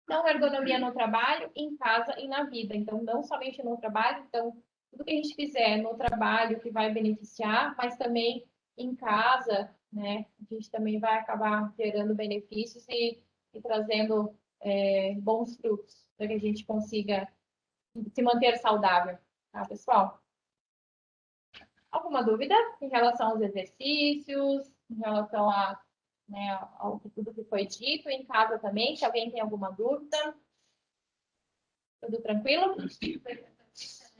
Então, ergonomia no trabalho, em casa e na vida. Então, não somente no trabalho, então, tudo que a gente fizer no trabalho que vai beneficiar, mas também em casa, né, a gente também vai acabar gerando benefícios e trazendo bons frutos para que a gente consiga se manter saudável, tá, pessoal? Alguma dúvida em relação aos exercícios, em relação né, ao tudo que foi dito, em casa também, se alguém tem alguma dúvida? Tudo tranquilo?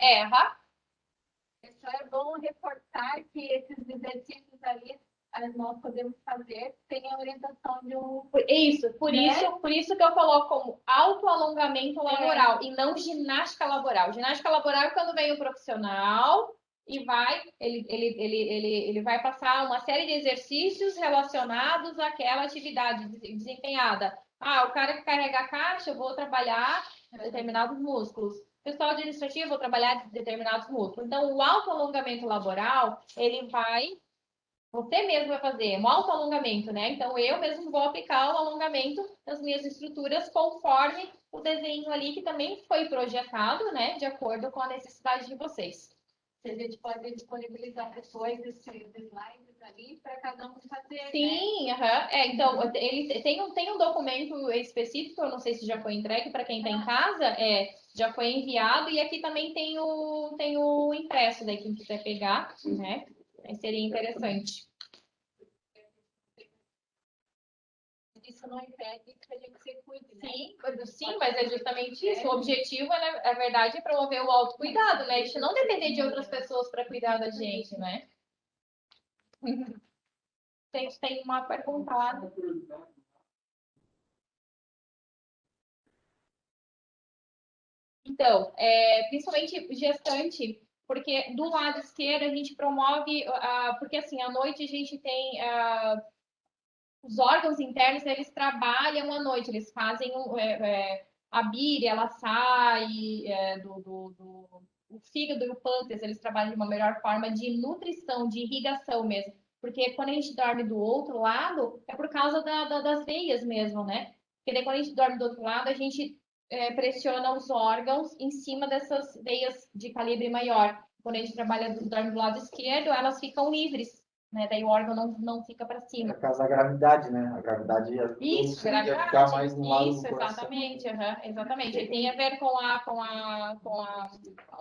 Aham. Só é bom reforçar que esses exercícios ali nós podemos fazer sem a orientação de um. Por isso que eu coloco como autoalongamento laboral e não ginástica laboral. Ginástica laboral é quando vem o profissional e ele vai passar uma série de exercícios relacionados àquela atividade desempenhada. Ah, o cara que carrega a caixa, eu vou trabalhar determinados músculos. Pessoal administrativo, vou trabalhar determinados músculos. Então, o autoalongamento laboral, você mesmo vai fazer um autoalongamento, né? Então, eu mesmo vou aplicar o alongamento nas minhas estruturas conforme o desenho ali que também foi projetado, né? De acordo com a necessidade de vocês. A gente pode disponibilizar depois esses slides ali para cada um fazer. Sim, então, ele tem um documento específico, eu não sei se já foi entregue para quem está em casa, já foi enviado, e aqui também tem o impresso, daí quem quiser pegar, né? Seria interessante. Isso não impede que a gente se cuide, né? Sim, mas é justamente isso. O objetivo, na verdade, é promover o autocuidado, né? A gente não depender de outras pessoas para cuidar da gente, né? Tem uma pergunta lá. Então, principalmente gestante, porque do lado esquerdo a gente promove, porque assim, à noite a gente tem os órgãos internos, eles trabalham à noite, eles fazem a bile, ela sai o fígado e o pâncreas, eles trabalham de uma melhor forma de nutrição, de irrigação mesmo. Porque quando a gente dorme do outro lado, é por causa das veias mesmo, né? Porque daí quando a gente dorme do outro lado, a gente pressiona os órgãos em cima dessas veias de calibre maior. Quando a gente dorme do lado esquerdo, elas ficam livres, né? Daí o órgão não fica para cima. É por causa da gravidade, né? A gravidade ia ficar mais no lado do coração. Exatamente, exatamente. E tem a ver com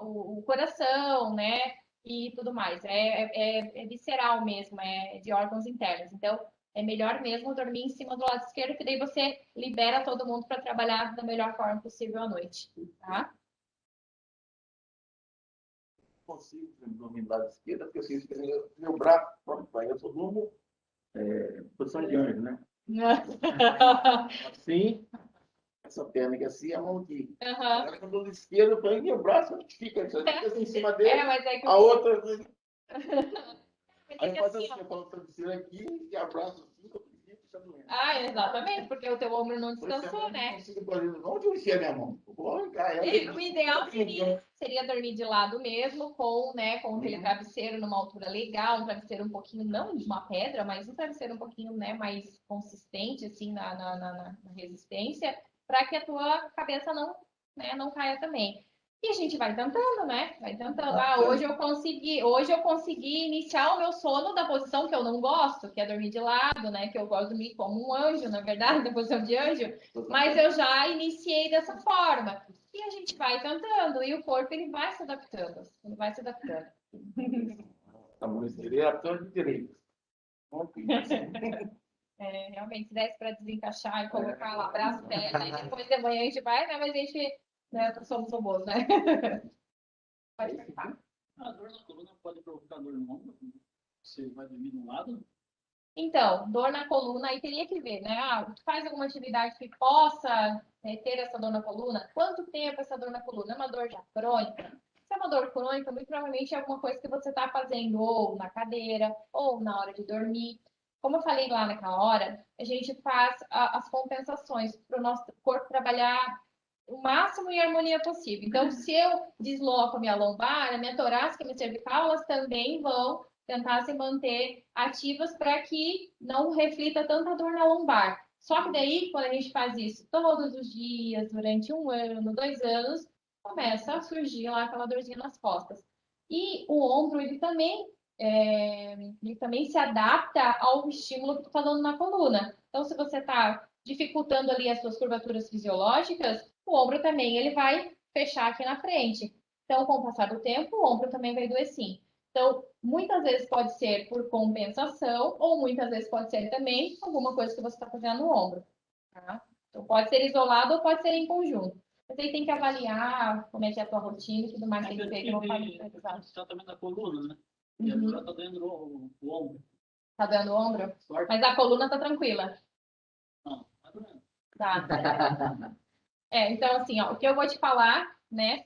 o coração, né? E tudo mais. É visceral mesmo, é de órgãos internos. Então, é melhor mesmo dormir em cima do lado esquerdo, que daí você libera todo mundo para trabalhar da melhor forma possível à noite, tá? Consigo dormir do lado esquerdo, porque eu sinto que meu braço, pronto, aí eu só durmo posição de anjo, né? Assim, essa perna aqui assim, a mão aqui. Agora, quando eu dou esquerdo, eu pego meu braço, fica assim em cima dele, mas é que a outra... Aí eu faço assim, assim, eu coloco o travesseiro aqui e abraço assim, eu fico tá doendo. Exatamente, porque o teu ombro não descansou, né? Não consigo fazer, onde eu enfiei a minha mão? O ideal seria dormir de lado mesmo, com aquele travesseiro numa altura legal, um travesseiro um pouquinho, não de uma pedra, mas um travesseiro um pouquinho, né, mais consistente, assim, na resistência, para que a tua cabeça não caia também. E a gente vai tentando, né? Vai tentando. Hoje eu consegui iniciar o meu sono da posição que eu não gosto, que é dormir de lado, né? Que eu gosto de dormir como um anjo, na verdade, da posição de anjo. Mas eu já iniciei dessa forma. E a gente vai tentando. E o corpo, ele vai se adaptando. Ele vai se adaptando. A mão direita, a direita. Realmente, se desse para desencaixar e colocar lá braço, perna, e depois de manhã a gente vai, né? Mas a gente, somos robôs, né? Pode perguntar. A dor na coluna pode provocar dor no ombro? Você vai dormir de um lado? Então, dor na coluna, aí teria que ver, né? Faz alguma atividade que possa ter essa dor na coluna? Quanto tempo essa dor na coluna? É uma dor já crônica? Se é uma dor crônica, muito provavelmente é alguma coisa que você está fazendo ou na cadeira, ou na hora de dormir. Como eu falei lá naquela hora, a gente faz as compensações para o nosso corpo trabalhar o máximo em harmonia possível. Então, se eu desloco a minha lombar, a minha torácica e a minha cervical, elas também vão tentar se manter ativas para que não reflita tanta dor na lombar. Só que daí, quando a gente faz isso todos os dias, durante 1 ano, 2 anos, começa a surgir lá aquela dorzinha nas costas. E o ombro, ele também ele também se adapta ao estímulo que tu está dando na coluna. Então, se você está dificultando ali as suas curvaturas fisiológicas, o ombro também ele vai fechar aqui na frente. Então, com o passar do tempo, o ombro também vai doer sim. Então, muitas vezes pode ser por compensação, ou muitas vezes pode ser também alguma coisa que você está fazendo no ombro. Tá? Então, pode ser isolado ou pode ser em conjunto. Mas aí tem que avaliar como é que é a tua rotina e tudo mais tem que ser. Eu tive tratamento da coluna, né? E agora tá doendo o ombro. Tá dando o ombro? Forte. Mas a coluna tá tranquila. Não, tá doendo. Tá. Então, assim, ó, o que eu vou te falar, né?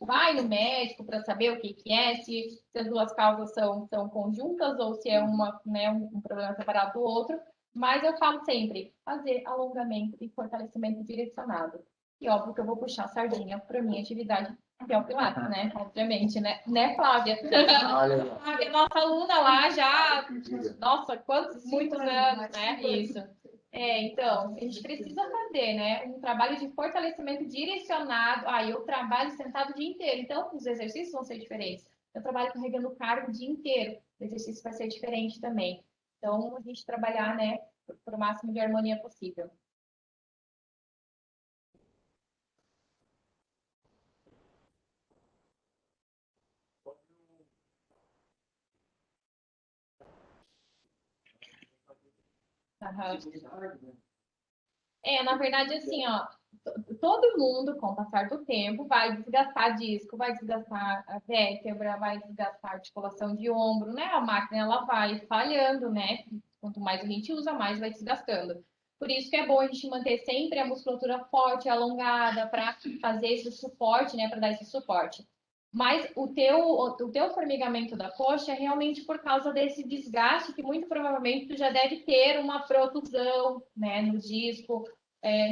Vai no médico para saber o que é, se as duas causas são conjuntas ou se é um problema separado do outro. Mas eu falo sempre, fazer alongamento e fortalecimento direcionado. E óbvio que eu vou puxar a sardinha para minha atividade, que é o Pilates, né? Obviamente, né, Flávia? Olha, Flávia, nossa aluna lá já, nossa, muitos anos, né? Isso. Então, a gente precisa fazer, né, um trabalho de fortalecimento direcionado. Eu trabalho sentado o dia inteiro, então os exercícios vão ser diferentes. Eu trabalho carregando cargo o dia inteiro, o exercício vai ser diferente também. Então, a gente trabalhar, né, por o máximo de harmonia possível. Aham. Na verdade, assim, ó, todo mundo, com o passar do tempo, vai desgastar disco, vai desgastar a vértebra, vai desgastar a articulação de ombro, né? A máquina, ela vai falhando, né? Quanto mais a gente usa, mais vai desgastando. Por isso que é bom a gente manter sempre a musculatura forte, alongada, para fazer esse suporte, né? Para dar esse suporte. Mas o teu formigamento da coxa é realmente por causa desse desgaste que muito provavelmente tu já deve ter uma protusão, né, no disco.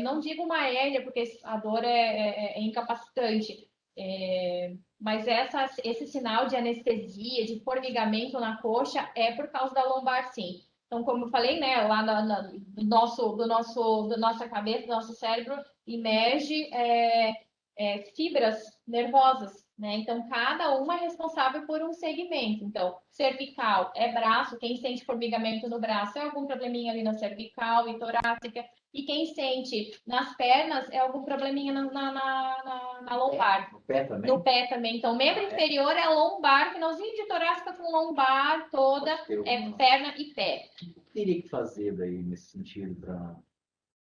Não digo uma hérnia, porque a dor é incapacitante. Mas esse sinal de anestesia, de formigamento na coxa é por causa da lombar, sim. Então, como eu falei, né, lá do nossa cabeça, do nosso cérebro, emerge fibras nervosas, né? Então, cada uma é responsável por um segmento. Então, cervical é braço, quem sente formigamento no braço é algum probleminha ali na cervical e torácica, e quem sente nas pernas é algum probleminha na lombar. no pé também? No pé também. Então, membro inferior é lombar, finalzinho de torácica com lombar toda, é perna e pé. O que teria que fazer daí nesse sentido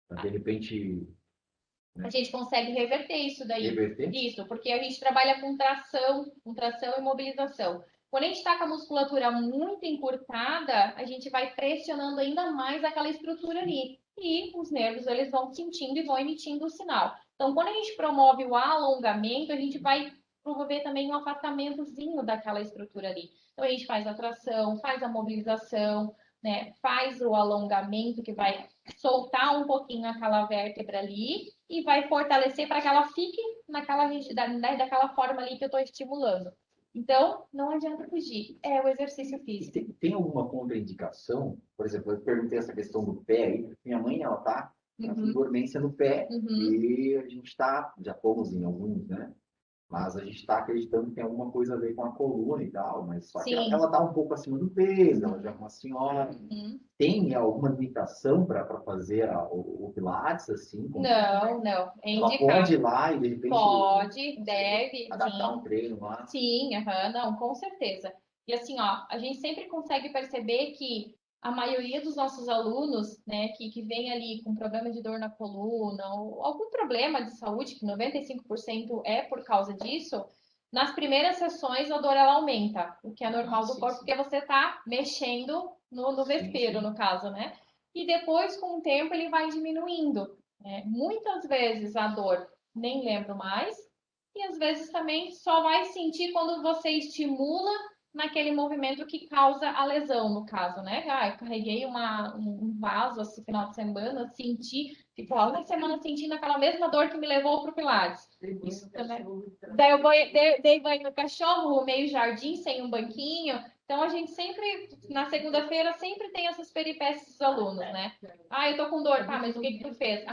para de repente A gente consegue reverter isso daí. reverter? Isso, porque a gente trabalha com tração e mobilização. Quando a gente está com a musculatura muito encurtada, a gente vai pressionando ainda mais aquela estrutura ali. E os nervos, eles vão sentindo e vão emitindo o sinal. Então, quando a gente promove o alongamento, a gente vai promover também um afastamentozinho daquela estrutura ali. Então, a gente faz a tração, faz a mobilização, né? Faz o alongamento, que vai soltar um pouquinho aquela vértebra ali e vai fortalecer para que ela fique daquela forma ali que eu estou estimulando. Então, não adianta fugir, é o exercício físico. Tem alguma contraindicação? Por exemplo, eu perguntei essa questão do pé aí, porque minha mãe, ela tá com dormência no pé, e a gente já fomos em alguns, né? Mas a gente está acreditando que tem alguma coisa a ver com a coluna e tal, mas só que ela está um pouco acima do peso, ela já é uma senhora. Tem alguma limitação para fazer o Pilates, assim? Não, é ela indicado. pode ir lá e de repente Pode, deve, adaptar sim. um treino lá? Sim, não, com certeza. E assim, ó, a gente sempre consegue perceber que a maioria dos nossos alunos, né, que vem ali com problema de dor na coluna ou algum problema de saúde, que 95% é por causa disso, nas primeiras sessões a dor ela aumenta, o que é normal do corpo, porque você está mexendo no vespeiro, no caso, né? E depois, com o tempo, ele vai diminuindo. Muitas vezes a dor nem lembro mais, e às vezes também só vai sentir quando você estimula naquele movimento que causa a lesão, no caso, né? Eu carreguei um vaso esse final de semana, senti, ficou uma semana sentindo aquela mesma dor que me levou para o Pilates. Isso também. Daí eu dei banho no cachorro, meio jardim, sem um banquinho. Então, a gente sempre, na segunda-feira, sempre tem essas peripécias dos alunos, né? Eu tô com dor, tá, mas o que tu fez?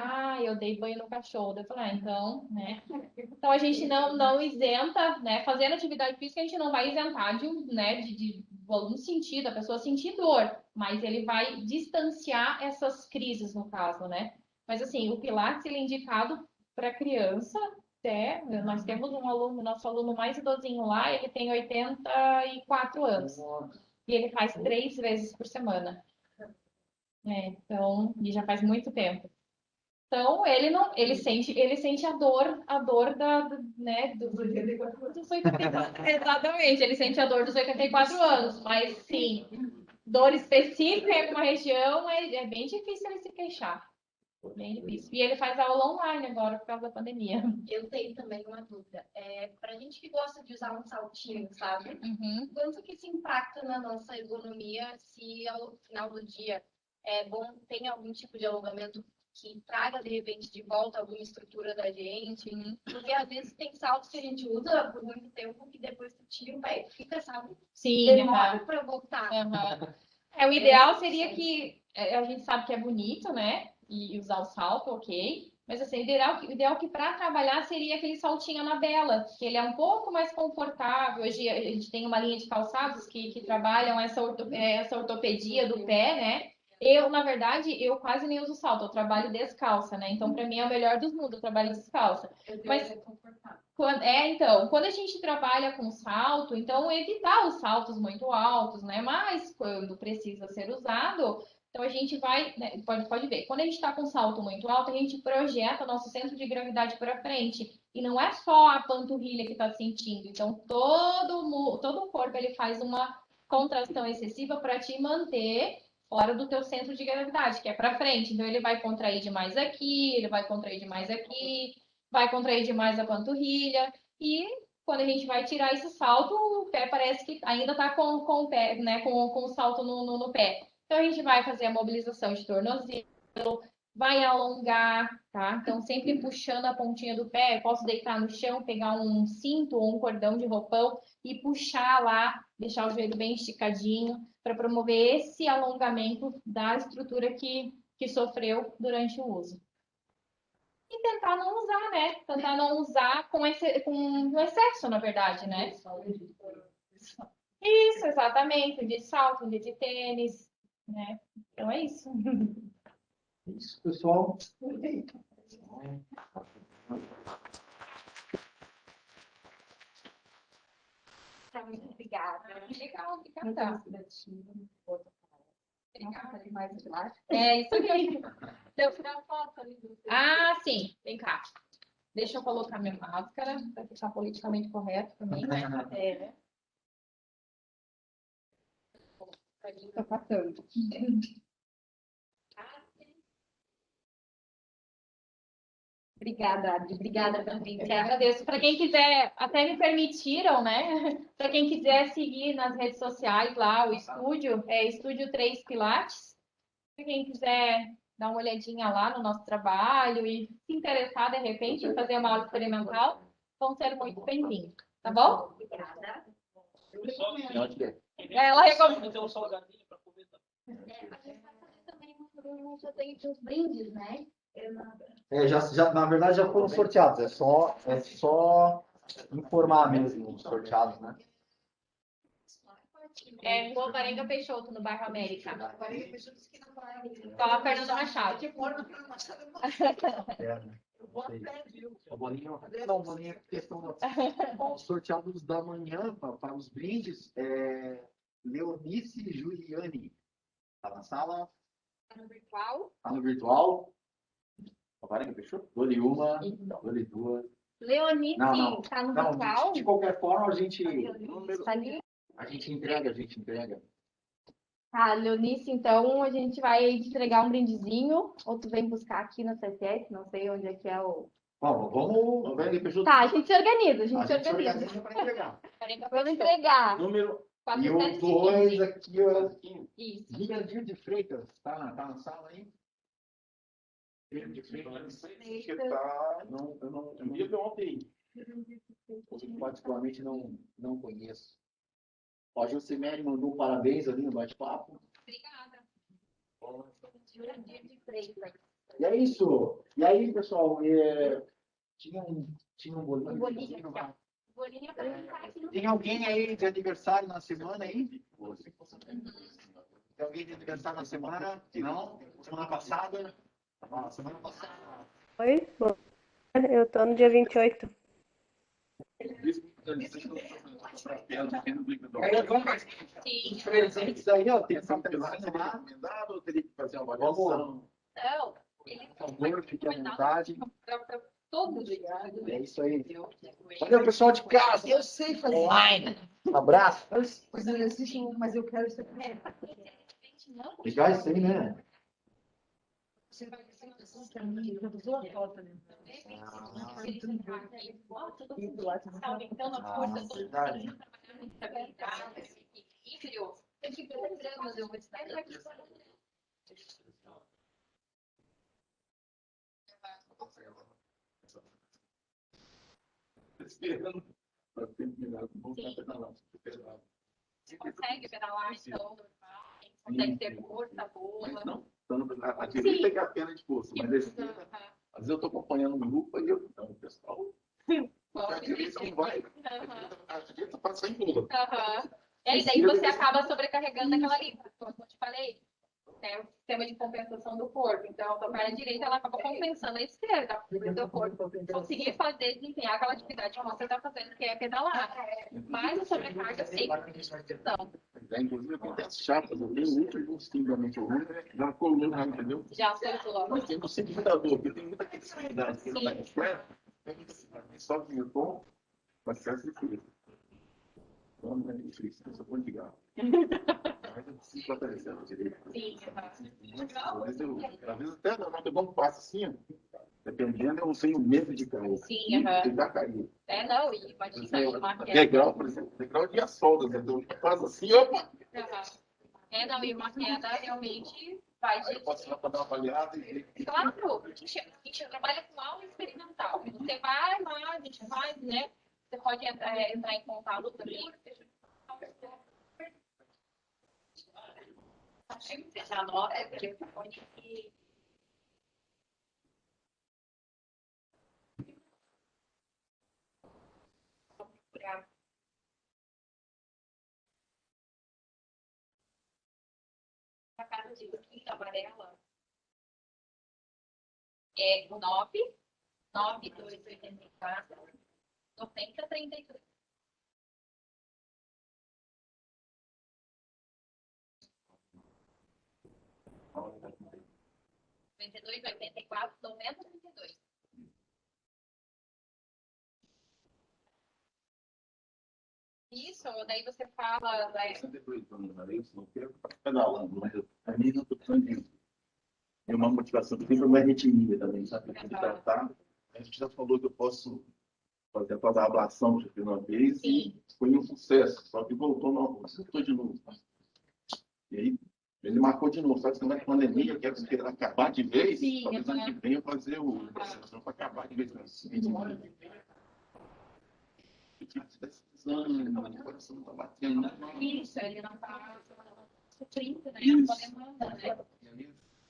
Eu dei banho no cachorro. Eu falei, então, né? Então, a gente não isenta, né? Fazendo atividade física, a gente não vai isentar de o aluno sentir, a pessoa sentir dor, mas ele vai distanciar essas crises, no caso, né? Mas assim, o Pilates ele é indicado para criança até, nós temos um aluno, nosso aluno mais idosinho lá, ele tem 84 anos. E ele faz 3 vezes por semana. Então, e já faz muito tempo. Então, ele não, ele sente a dor né, dos 84. Exatamente, ele sente a dor dos 84 anos, mas sim, dor específica em alguma região é bem difícil ele se queixar. Bem difícil. E ele faz aula online agora por causa da pandemia. Eu tenho também uma dúvida. Para a gente que gosta de usar um saltinho, sabe? Uhum. Quanto que isso impacta na nossa ergonomia se ao final do dia é bom, tem algum tipo de alongamento que traga, de repente, de volta alguma estrutura da gente? Porque às vezes tem saltos que a gente usa por muito tempo que depois que tira o pé fica, sabe? Sim, Demora para voltar. o ideal seria que a gente sabe que é bonito, né? E usar o salto, ok. Mas assim, o ideal que para trabalhar seria aquele saltinho Anabela, que ele é um pouco mais confortável. Hoje a gente tem uma linha de calçados que trabalham essa ortopedia do pé, né? Na verdade, eu quase nem uso salto, eu trabalho descalça, né? Então, para mim é o melhor dos mundos, eu trabalho descalça. Mas quando a gente trabalha com salto, então evitar os saltos muito altos, né? Mas quando precisa ser usado, então a gente vai, né, pode ver, quando a gente está com salto muito alto, a gente projeta nosso centro de gravidade para frente. E não é só a panturrilha que está sentindo. Então, todo o corpo ele faz uma contração excessiva para te manter fora do teu centro de gravidade, que é para frente. Então, ele vai contrair demais aqui, ele vai contrair demais aqui, vai contrair demais a panturrilha. E quando a gente vai tirar esse salto, o pé parece que ainda está com o pé, né, com o salto no pé. Então, a gente vai fazer a mobilização de tornozelo, vai alongar, tá? Então, sempre puxando a pontinha do pé. Eu posso deitar no chão, pegar um cinto ou um cordão de roupão e puxar lá, deixar o joelho bem esticadinho, para promover esse alongamento da estrutura que sofreu durante o uso. E tentar não usar, né? Tentar não usar com excesso, na verdade, né? Isso, exatamente. De salto, de tênis, né? Então é isso. É isso, pessoal. Muito obrigada. Legal, obrigada. É isso aí. Deu tirar foto ali do. Ah, sim. Vem cá. Deixa eu colocar minha máscara para ficar politicamente correto também, né? Tô passando. Obrigada, Adri. Obrigada também. Te agradeço. Para quem quiser, até me permitiram, né? Para quem quiser seguir nas redes sociais lá, o estúdio, é Estúdio 3 Pilates. Se quem quiser dar uma olhadinha lá no nosso trabalho e se interessar, de repente, em fazer uma aula experimental, vão ser muito bem-vindos. Tá bom? Obrigada. Ela recomenda. Tem um salgadinho para comer. A gente vai fazer também um sorteio de uns brindes, né? Na verdade, já foram sorteados. É só informar mesmo os sorteados, né? Rua Varenga Peixoto, no bairro América. Escola Fernanda Machado. O Bolinho, não, o Bolinho é questão os sorteados da manhã para os brindes Leonice e Juliane. Tá na sala? Tá no virtual. Tá no virtual. Varenga, fechou? Dou-lhe uma, dou-lhe duas. Leonice, Não. tá no Não, virtual? de qualquer forma, a gente Tá ali? entrega. Tá, Leonice, então a gente vai entregar um brindezinho, ou tu vem buscar aqui na CSS, não sei onde é que é o... Bom, vamos, Varenga, fechou? Tá, a gente se organiza, A gente se organiza para entregar. Vamos entregar. Número... E o 415. 2 aqui, ó. Isso. Ricardo de Freitas, tá na sala aí? Ricardo de Freitas, que tá... Eu vi ontem. Eu particularmente não conheço. Ó, a Jucimere mandou parabéns ali no bate-papo. Obrigada. Jurandir de Freitas. E é isso. E aí, pessoal, tinha um bolinho. Um bolinho aqui, ó. Bolinha pra brincar aqui no Tem alguém aí de aniversário na semana aí? Tem alguém de aniversário na semana? Não? Semana passada? Ah, semana passada. Oi? Bom, eu tô no dia 28. Aí, vamos Sim. os presentes aí, ó. Tem essa Seria pecinha lá. recomendado ou teria que fazer uma Vamos. avaliação? Não, ele Por favor, fique à vontade. pra todo dia. É isso aí. Valeu, pessoal de casa. Eu sei fazer. Online. Um abraço. Os exercícios, mas eu quero ser. Legal isso aí, né? Você vai para mim, eu dou a foto, né? Aumentando a força do Verdade. equilíbrio. Eu fico lembrando, eu vou estar Esperando para terminar com bom pedalar. você consegue pedalar, então, consegue ter força boa. Mas não, a direita é que é a perna de força, mas a esquerda, às vezes eu estou acompanhando um grupo e eu, não, pessoal, a direita não vai, a direita passa em bola. E daí você acaba sobrecarregando aquela ali, como eu te falei, né, o sistema de compensação do corpo. Então, a perna direita ela acaba compensando a esquerda, para o seu corpo conseguir fazer, desempenhar aquela atividade que você está fazendo, que é pedalar. Mas a sobrecarga sempre tem discussão. Inclusive, eu tenho as chapas, eu tenho muito de um síndrome da coluna, entendeu? Já soltou. Mas tem no computador, porque tem muita flexibilidade que não está completa, tem muita flexibilidade só de Newton, mas se assistir. Então, não é difícil, eu sou bom de gato. Mas eu preciso fortalecer a direita. Sim, Às vezes até na hora bom passo assim, ó, dependendo, eu tenho medo de cair. sim, De já cair. não, e imagina uma queda. Degrau, por exemplo, degrau de assolda, então eu faço assim, opa! Não, e uma queda realmente vai Aí eu posso ir lá para dar uma avaliada e Claro, a gente trabalha com aula experimental. Você vai lá, a gente faz, né? Você pode entrar em contato também. Você já anota, porque você pode ir. A casa de quinta amarela é o 99284 9033. 9284 9032. Isso, daí você fala. 62 anos, né? Eu não quero ficar pedalando, mas a mim não estou precisando disso. É uma motivação, porque tem uma arritmia também, sabe? Tem que tratar. A gente já falou que eu posso fazer toda a ablação que eu fiz uma vez e foi um sucesso, só que voltou, não, voltou de novo. E aí, ele marcou de novo, só que na pandemia, eu quero que ele acabar de vez, talvez ano que vem eu fazer o processo para acabar de vez. O coração não está batendo. Isso, ele não está suprindo, né? Isso. A demanda, né?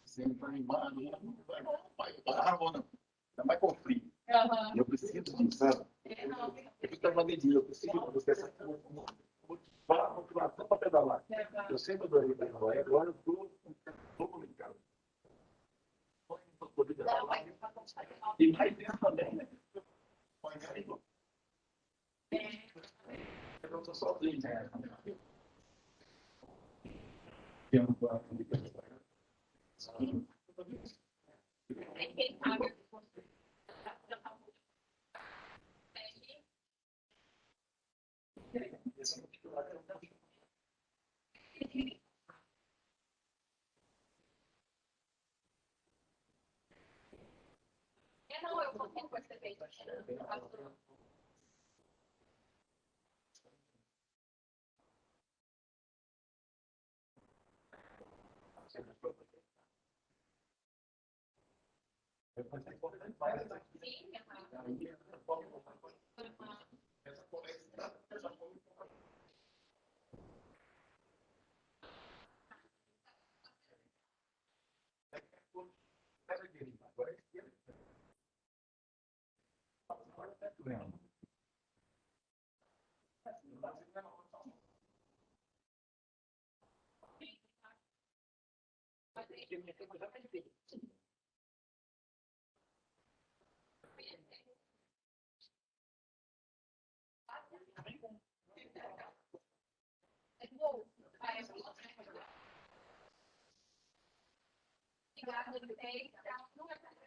Você não está animado, não vai parar, ou não. Ainda mais com frio. Aham. Eu preciso disso, sabe? Eu fico eu preciso dessa motivação para pedalar. Eu sempre adorei pedalar, e agora eu estou comunicado. E mais dentro também, né? Eu estou sozinho, né? Quem sabe? Não, eu vou ter coisa feita. Agora é que minha tempo já está feito. Obrigada,